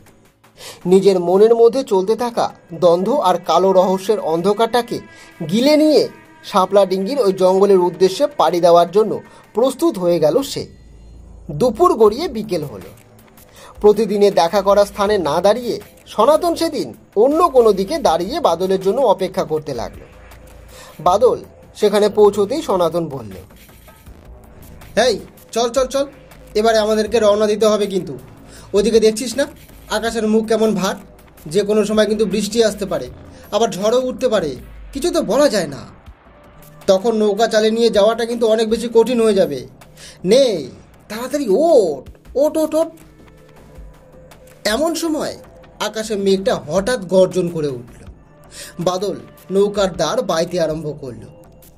নিজের মনের মধ্যে চলতে থাকা দ্বন্দ্ব আর কালো রহস্যের অন্ধকারটাকে গিলে নিয়ে শাপলা ডিঙ্গির ওই জঙ্গলের উদ্দেশ্যে পাড়ি দেওয়ার জন্য প্রস্তুত হয়ে গেল সে। দুপুর গড়িয়ে বিকেল হলো। প্রতিদিনে দেখা করা স্থানে না দাঁড়িয়ে সনাতন সেদিন অন্য কোনো দিকে দাঁড়িয়ে বাদলের জন্য অপেক্ষা করতে লাগলো। বাদল সেখানে পৌঁছতেই সনাতন বলল, এই চল চল চল, এবারে আমাদেরকে রওনা দিতে হবে। কিন্তু ওদিকে দেখছিস না আকাশের মুখ কেমন ভার? যে কোনো সময় কিন্তু বৃষ্টি আসতে পারে, আবার ঝড়ও উঠতে পারে, কিছু তো বলা যায় না। তখন নৌকা চালিয়ে নিয়ে যাওয়াটা কিন্তু অনেক বেশি কঠিন হয়ে যাবে। নে তাড়াতাড়ি ওঠ ওঠ ওঠ ওঠ। এমন সময় আকাশে মেঘটা হঠাৎ গর্জন করে উঠল। বাদল নৌকার দাঁড় বাইতে আরম্ভ করলো।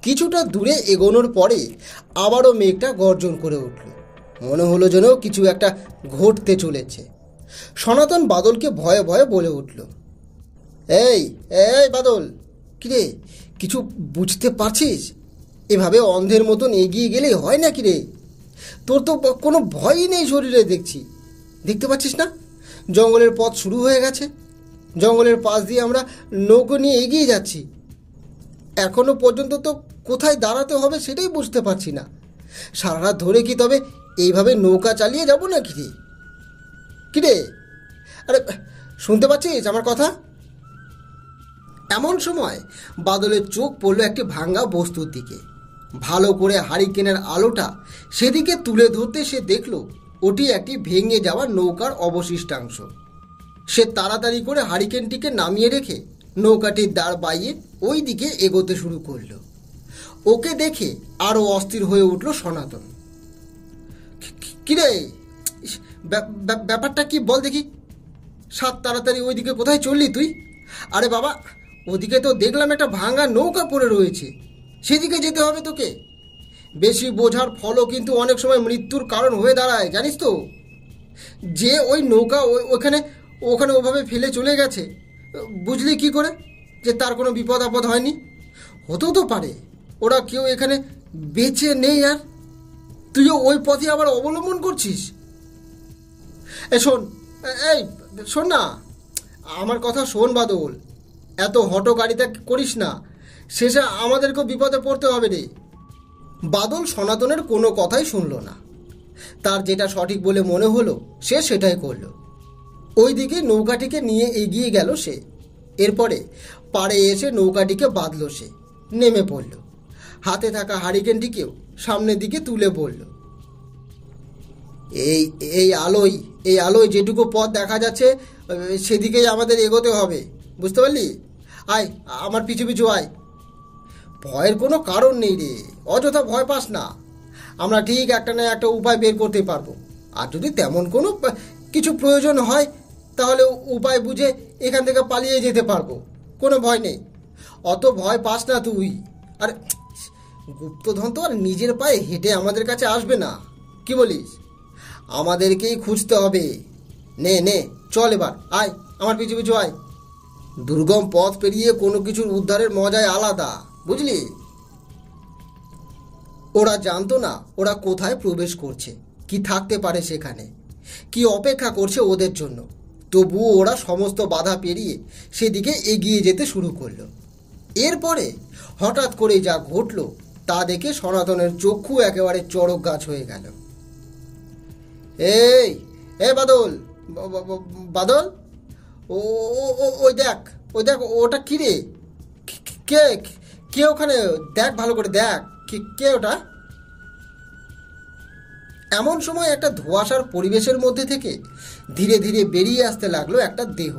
কিছুটা দূরে এগোনোর পরে আবারও মেঘটা গর্জন করে উঠল। মনে হলো যেন কিছু একটা ঘটতে চলেছে। সনাতন বাদলকে ভয়ে ভয়ে বলে উঠল, এই এই বাদল, কিরে কিছু বুঝতে পারছিস? এভাবে অন্ধের মতন এগিয়ে গেলেই হয় না কিরে? তোর তো কোনো ভয়ই নেই শরীরে দেখছি। দেখতে পাচ্ছিস না জঙ্গলের পথ শুরু হয়ে গেছে? জঙ্গলের পাশ দিয়ে আমরা নৌকো নিয়ে এগিয়ে যাচ্ছি। এখনো পর্যন্ত তো কোথায় দাঁড়াতে হবে সেটাই বুঝতে পারছি না। সারা রাত ধরে কি তবে এইভাবে নৌকা চালিয়ে যাব না কিরে? কিরে, আরে শুনতে পাচ্ছিস আমার কথা? এমন সময় বাদলের চোখ পড়ল একটি ভাঙা বস্তুর দিকে। ভালো করে হারিকেনের আলোটা সেদিকে তুলে ধরতে সে দেখল ওটি একটি ভেঙে যাওয়া নৌকার অবশিষ্টাংশ। সে তাড়াতাড়ি করে হারিকেনটিকে নামিয়ে রেখে নৌকাটির দাঁড় বাইয়ে ওই দিকে এগোতে শুরু করল। ওকে দেখে আরও অস্থির হয়ে উঠল সনাতন। কিরে, ব্যাপারটা কি বল দেখি। সাত তাড়াতাড়ি ওইদিকে কোথায় চললি তুই? আরে বাবা, ওদিকে তো দেখলাম একটা ভাঙা নৌকা পড়ে রয়েছে, সেদিকে যেতে হবে তোকে। বেশি বোঝার ফলও কিন্তু অনেক সময় মৃত্যুর কারণ হয়ে দাঁড়ায়, জানিস তো? যে ওই নৌকা ওখানে ওখানে ওভাবে ফেলে চলে গেছে, বুঝলি কি করে যে তার কোনো বিপদ আপদ হয়নি? হতেও তো পারে ওরা কেউ এখানে বেঁচে নেই, আর তুইও ওই পথে আবার অবলম্বন করছিস। এই শোন না, আমার কথা শোন বাদল, এত হঠকারিতা করিস না, শেষে আমাদেরকেও বিপদে পড়তে হবে রে। বাদল সনাতনের কোনো কথাই শুনল না। তার যেটা সঠিক বলে মনে হলো সে সেটাই করল। ওইদিকে নৌকাটিকে নিয়ে এগিয়ে গেল সে। এরপরে পাড়ে এসে নৌকাটিকে বাঁধল সে, নেমে পড়ল। হাতে থাকা হারিকেনটিকেও সামনের দিকে তুলে পড়ল। এই আলোয় যেটুকু পথ দেখা যাচ্ছে সেদিকেই আমাদের এগোতে হবে, বুঝতে পারলি? আয় আমার পিছু পিছু আয়। ভয়ের কোনো কারণ নেই রে, অযথা ভয় পাস না। আমরা ঠিক একটা না একটা উপায় বের করতে পারবো। আর যদি তেমন কোনো কিছু প্রয়োজন হয় তাহলে উপায় বুঝে এখান থেকে পালিয়ে যেতে পারবো, কোনো ভয় নেই। অত ভয় পাস না তুই। আর গুপ্তধন তো আর নিজের পায়ে হেঁটে আমাদের কাছে আসবে না, কি বলিস? আমাদেরকেই খুঁজতে হবে। নে নে চল এবার, আয় আমার পিছু পিছু আয়। দুর্গম পথ পেরিয়ে কোনো কিছুর উদ্ধারের মজাই আলাদা, বুঝলি? ওরা জানতো না ওরা কোথায় প্রবেশ করছে, কি থাকতে পারে সেখানে, কি অপেক্ষা করছে ওদের জন্য। তবুও ওরা সমস্ত বাধা পেরিয়ে সেদিকে এগিয়ে যেতে শুরু করলো। এরপরে হঠাৎ করে যা ঘটল তা দেখে সনাতনের চক্ষু একেবারে চড়ক গাছ হয়ে গেল। এই বাদল, বাদল, ওই দেখ ওটা কি রে? কে ওখানে? দেখ ভালো করে দেখ, কে ওটা? এমন সময় একটা ধোঁয়াশার পরিবেশের মধ্যে থেকে ধীরে ধীরে বেরিয়ে আসতে লাগলো একটা দেহ,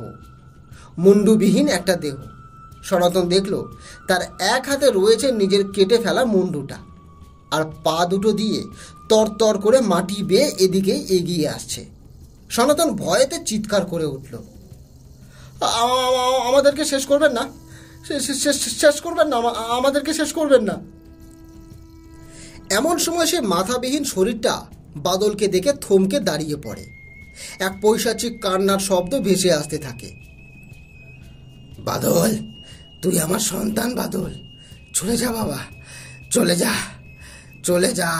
মুন্ডুবিহীন একটা দেহ। সনাতন দেখল তার এক হাতে রয়েছে নিজের কেটে ফেলা মুন্ডুটা, আর পা দুটো দিয়ে তরতর করে মাটি বেয়ে এদিকে এগিয়ে আসছে। সনাতন ভয়েতে চিৎকার করে উঠল, আমাদেরকে শেষ করবেন না, শেষ করবেন না, আমাদেরকে শেষ করবেন না। এমন সময় সে মাথাবিহীন শরীরটা বাদলকে দেখে থমকে দাঁড়িয়ে পড়ে। এক পৈশাচিক কান্নার শব্দ ভেসে আসতে থাকে। বাদল, তুই আমার সন্তান বাদল। চলে যা বাবা, চলে যা, চলে যা,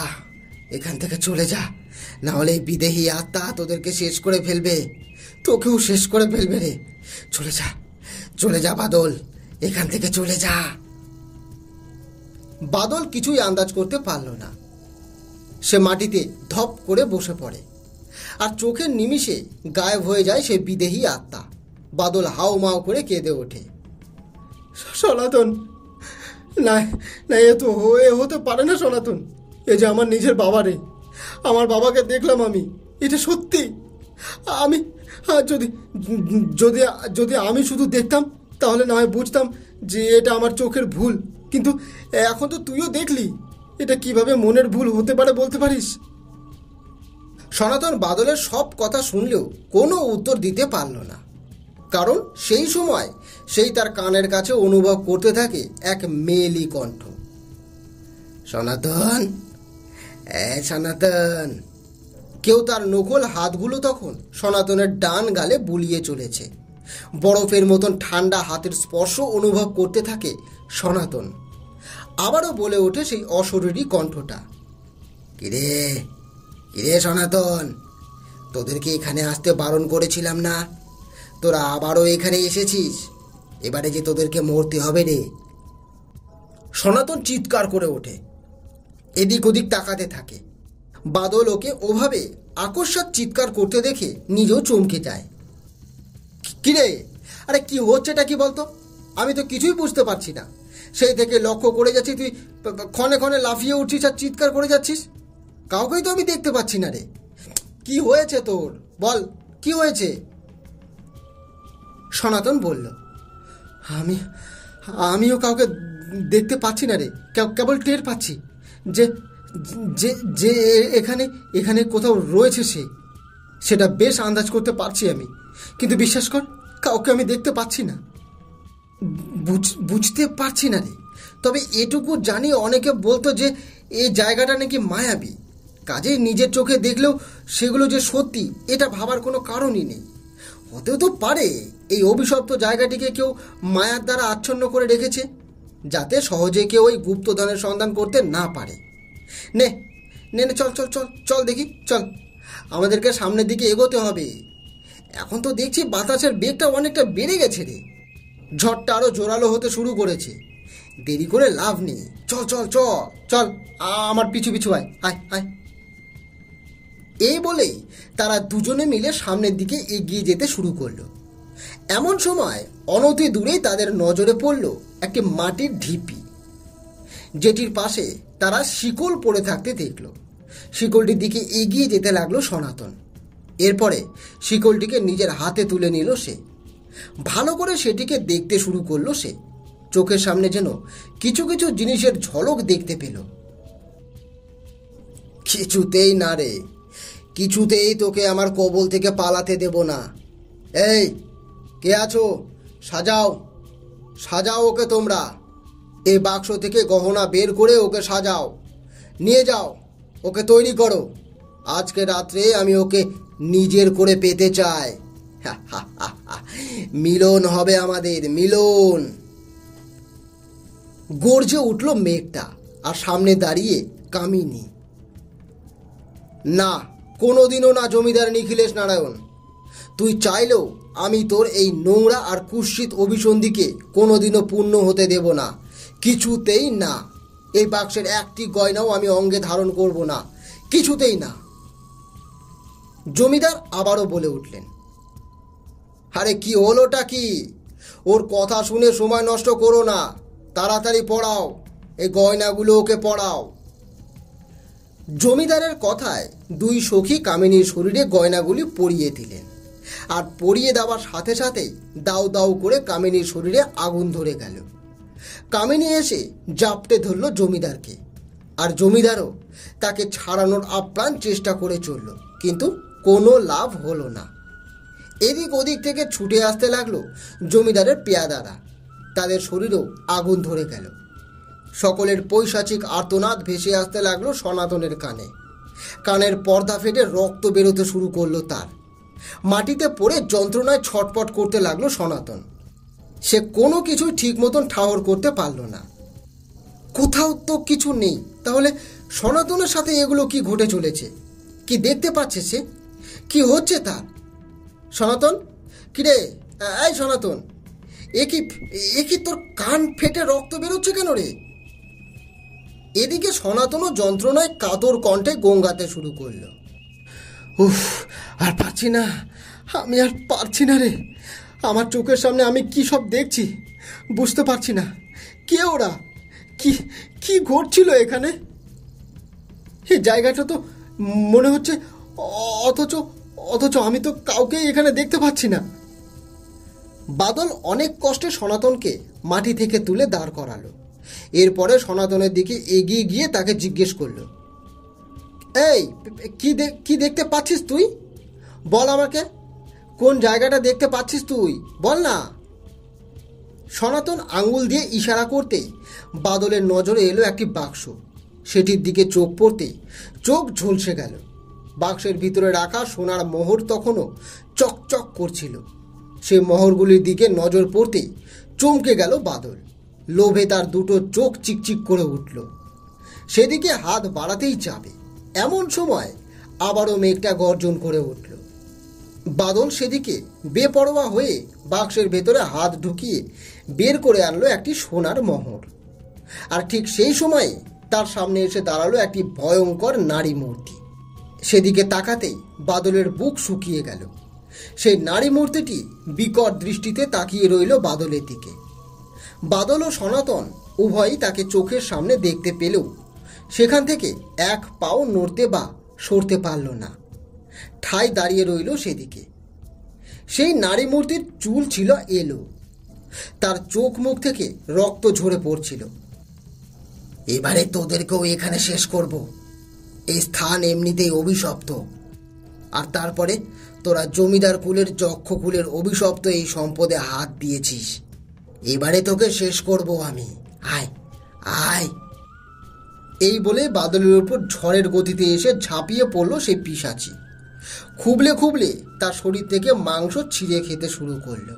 এখান থেকে চলে যা, না হলে এই বিদেহী আত্মা তোদেরকে শেষ করে ফেলবে, তোকেও শেষ করে ফেলবে রে। চলে যা, চলে যা বাদল, এখান থেকে চলে যা। বাদল কিছুই আন্দাজ করতে পারল না। সে মাটিতে ধপ করে বসে পড়ে, আর চোখের নিমিষে গায়েব হয়ে যায় সে বিদেহী আত্মা। বাদল হাও মাও করে কেঁদে ওঠে। সনাতন, না না, এ হতে পারে না সনাতন। এ যে আমার নিজের বাবা রে, আমার বাবাকে দেখলাম আমি, এটা সত্যি। আমি যদি যদি যদি আমি শুধু দেখতাম তাহলে না হয় বুঝতাম যে এটা আমার চোখের ভুল, কিন্তু এখন তো তুইও দেখলি, এটা কিভাবে মনের ভুল হতে পারে বলতে পারিস? সনাতন বাদলের সব কথা শুনলেও কোনো উত্তর দিতে পারল না, কারণ সেই সময় সেই তার কানের কাছে অনুভব করতে থাকে এক মেয়েলি কণ্ঠ। সনাতন, সনাতন। কেউ তার নকল হাতগুলো তখন সনাতনের ডান গালে বুলিয়ে চলেছে। বরফের মতন ঠান্ডা হাতের স্পর্শ অনুভব করতে থাকে সনাতন। আবারও বলে ওঠে সেই অশরীরী কণ্ঠটা, কিরে কিরে সনাতন, তোদেরকে এখানে আসতে বারণ করেছিলাম না? তোরা আবারও এখানে এসেছিস, এবারে যে তোদেরকে মরতে হবে রে। সনাতন চিৎকার করে ওঠে, এদিক ওদিক তাকাতে থাকে। বাদল ওকে ওভাবে আকস্মাৎ চিৎকার করতে দেখে নিজেও চমকে যায়। কিরে, আরে কি হচ্ছেটা কি বলতো? আমি তো কিছুই বুঝতে পারছি না। সেই থেকে লক্ষ্য করে যাচ্ছি তুই ক্ষণে ক্ষণে লাফিয়ে উঠছিস আর চিৎকার করে যাচ্ছিস। কাউকেই তো আমি দেখতে পাচ্ছি না রে। কি হয়েছে তোর, বল, কি হয়েছে? সনাতন বলল, আমিও কাউকে দেখতে পাচ্ছি না রে, কেবল টের পাচ্ছি যে যে যে এখানে এখানে কোথাও রয়েছে। সেটা বেশ আন্দাজ করতে পারছি আমি, কিন্তু বিশ্বাস কর, কাউকে আমি দেখতে পাচ্ছি না। বুঝতে পারছি না রে, তবে এটুকু জানি অনেকে বলতো যে এই জায়গাটা নাকি মায়াবী, কাজেই নিজের চোখে দেখলেও সেগুলো যে সত্যি এটা ভাবার কোনো কারণই নেই। হতেও তো পারে এই অভিশপ্ত জায়গাটিকে কেউ মায়ার দ্বারা আচ্ছন্ন করে রেখেছে, যাতে সহজে কেউ ওই গুপ্তধনের সন্ধান করতে না পারে। নে নে নে, চল চল চল চল দেখি, চল, আমাদেরকে সামনের দিকে এগোতে হবে। এখন তো দেখছি বাতাসের বেগটা অনেকটা বেড়ে গেছে রে, ঝড়টা আরো জোরালো হতে শুরু করেছে। দেরি করে লাভ নেই, চল চল চল চল, আমার পিছু পিছু আয় আয় আয়। এই বলেই তারা দুজনে মিলে সামনের দিকে এগিয়ে যেতে শুরু করলো। এমন সময় অনতি দূরেই তাদের নজরে পড়ল একটি মাটির ঢিপি, যেটির পাশে তারা শিকল পড়ে থাকতে দেখল। শিকলটির দিকে এগিয়ে যেতে লাগলো সনাতন। এরপরে শিকলটিকে নিজের হাতে তুলে নিল সে। ভালো করে সেটিকে দেখতে শুরু করলো সে। চোখের সামনে যেন কিছু কিছু জিনিসের ঝলক দেখতে পেল। কিছুতেই না রে, কিছুতেই তোকে আমার কবল থেকে পালাতে দেব না। এই, কে আছো? সাজাও, সাজাও ওকে তোমরা। এই বাক্স থেকে গহনা বের করে ওকে সাজাও, নিয়ে যাও, ওকে তৈরি করো। আজকে রাত্রে আমি ওকে নিজের করে পেতে চাই। মিলন হবে আমাদের, মিলন। গর্জে উঠল মেঘটা, আর সামনে দাঁড়িয়ে কামিনী। না, কোনোদিনও না জমিদার নিখিলেশ নারায়ণ। তুই চাইলেও আমি তোর এই নোংরা আর কুৎসিত অভিসন্ধিকে কোনোদিনও পূর্ণ হতে দেব না, কিছুতেই না। এই বাক্সের একটি গয়নাও আমি অঙ্গে ধারণ করব না, কিছুতেই না। জমিদার আবারও বলে উঠলেন, আরে কি হলোটা কি? ওর কথা শুনে সময় নষ্ট করো না, তাড়াতাড়ি পড়াও, এই গয়নাগুলো ওকে পড়াও। জমিদারের কথায় দুই সখী কামিনীর শরীরে গয়নাগুলি পরিয়ে দিলেন, আর পরিয়ে দেওয়ার সাথে সাথেই দাউ দাউ করে কামিনীর শরীরে আগুন ধরে গেল। কামিনী এসে জাপটে ধরল জমিদারকে, আর জমিদারও তাকে ছাড়ানোর আপ্রাণ চেষ্টা করে চলল, কিন্তু কোনো লাভ হলো না। এদিক ওদিক থেকে ছুটে আসতে লাগলো জমিদারের পেয়াদারা, তাদের শরীরেও আগুন ধরে গেল। সকলের পৈশাচিক আর্তনাদ ভেসে আসতে লাগলো সনাতনের কানে। কানের পর্দা ফেটে রক্ত বেরোতে শুরু করলো তার। মাটিতে পড়ে যন্ত্রণায় ছটপট করতে লাগলো সনাতন। সে কোনো কিছুই ঠিক মতন ঠাহর করতে পারল না। কোথাও তো কিছু নেই, তাহলে সনাতনের সাথে এগুলো কি ঘটে চলেছে? কি দেখতে পাচ্ছে সে? কি হচ্ছে তার? সনাতন, কিরে, এই সনাতন, এ কি তোর কান ফেটে রক্ত বেরোচ্ছে কেন রে? এদিকে সনাতনও যন্ত্রণায় কাতর কণ্ঠে গঙ্গাতে শুরু করলো। উফ, আর পারছি না, আমি আর পারছি না রে। আমার চোখের সামনে আমি কি সব দেখছি বুঝতে পারছি না। কে ওরা? কি কি ঘটছিল এখানে? এই জায়গাটা তো মনে হচ্ছে, অথচ অথচ আমি তো কাউকে এখানে দেখতে পাচ্ছি না। বাদল অনেক কষ্টে সনাতনকে মাটি থেকে তুলে দাঁড় করালো। এরপরে সনাতনের দিকে এগিয়ে গিয়ে তাকে জিজ্ঞেস করলো, এই কি দেখতে পাচ্ছিস তুই? বল আমাকে, কোন জায়গাটা দেখতে পাচ্ছিস তুই? বল না। সনাতন আঙ্গুল দিয়ে ইশারা করতে বাদলের নজরে এলো একটি বাক্স। সেটির দিকে চোখ পড়তে চোখ ঝলসে গেল। বাক্সের ভিতরে রাখা সোনার মোহর তখনও চকচক করছিল। সে মোহরগুলির দিকে নজর পড়তে চমকে গেল বাদল। লোভে তার দুটো চোখ চিকচিক করে উঠল। সেদিকে হাত বাড়াতেই যাবে, এমন সময় আবারও মেঘটা গর্জন করে উঠল। বাদল সেদিকে বেপরোয়া হয়ে বাক্সের ভেতরে হাত ঢুকিয়ে বের করে আনলো একটি সোনার মোহর। আর ঠিক সেই সময়ে তার সামনে এসে দাঁড়ালো একটি ভয়ঙ্কর নারী মূর্তি। সেদিকে তাকাতেই বাদলের বুক শুকিয়ে গেল। সেই নারী মূর্তিটি বিকট দৃষ্টিতে তাকিয়ে রইল বাদলের দিকে। বাদল ও সনাতন উভয়ই তাকে চোখের সামনে দেখতে পেলেও সেখান থেকে এক পাও নড়তে বা সরতে পারল না। ঠায় দাঁড়িয়ে রইল সেদিকে। সেই নারী মূর্তির চুল ছিল এলো, তার চোখ মুখ থেকে রক্ত ঝরে পড়ছিল। এবারে তোদেরকেও এখানে শেষ করব। এই স্থান এমনিতেই অভিশপ্ত, আর তারপরে তোরা জমিদার কুলের যক্ষ কুলের অভিশপ্ত এই সম্পদে হাত দিয়েছিস। এবারে তোকে শেষ করব আমি। আয় আয়। এই বলে বাদলের উপর ঝড়ের গতিতে এসে ঝাঁপিয়ে পড়ল সেই পিশাচি। খুবলে খুবলে তার শরীর থেকে মাংস ছিঁড়ে খেতে শুরু করল।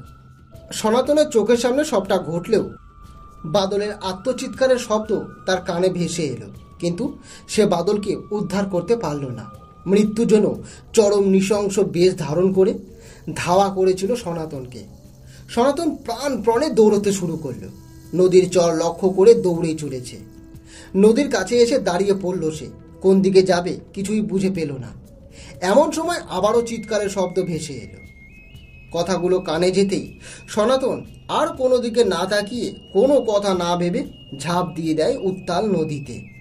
সনাতনের চোখের সামনে সবটা ঘটলেও বাদলের আত্মচিৎকারের শব্দ তার কানে ভেসে এলো, কিন্তু সে বাদলকে উদ্ধার করতে পারল না। মৃত্যু যেন চরম নৃশংস বেশ ধারণ করে ধাওয়া করেছিল সনাতনকে। সনাতন প্রাণপণে দৌড়তে শুরু করলো। নদীর চর লক্ষ্য করে দৌড়ে চলেছে। নদীর কাছে এসে দাঁড়িয়ে পড়ল সে। কোন দিকে যাবে কিছুই বুঝে পেল না। এমন সময় আবারও চিৎকারের শব্দ ভেসে এলো। কথাগুলো কানে যেতেই সনাতন আর কোনো দিকে না তাকিয়ে, কোনো কথা না ভেবে ঝাঁপ দিয়ে দেয় উত্তাল নদীতে।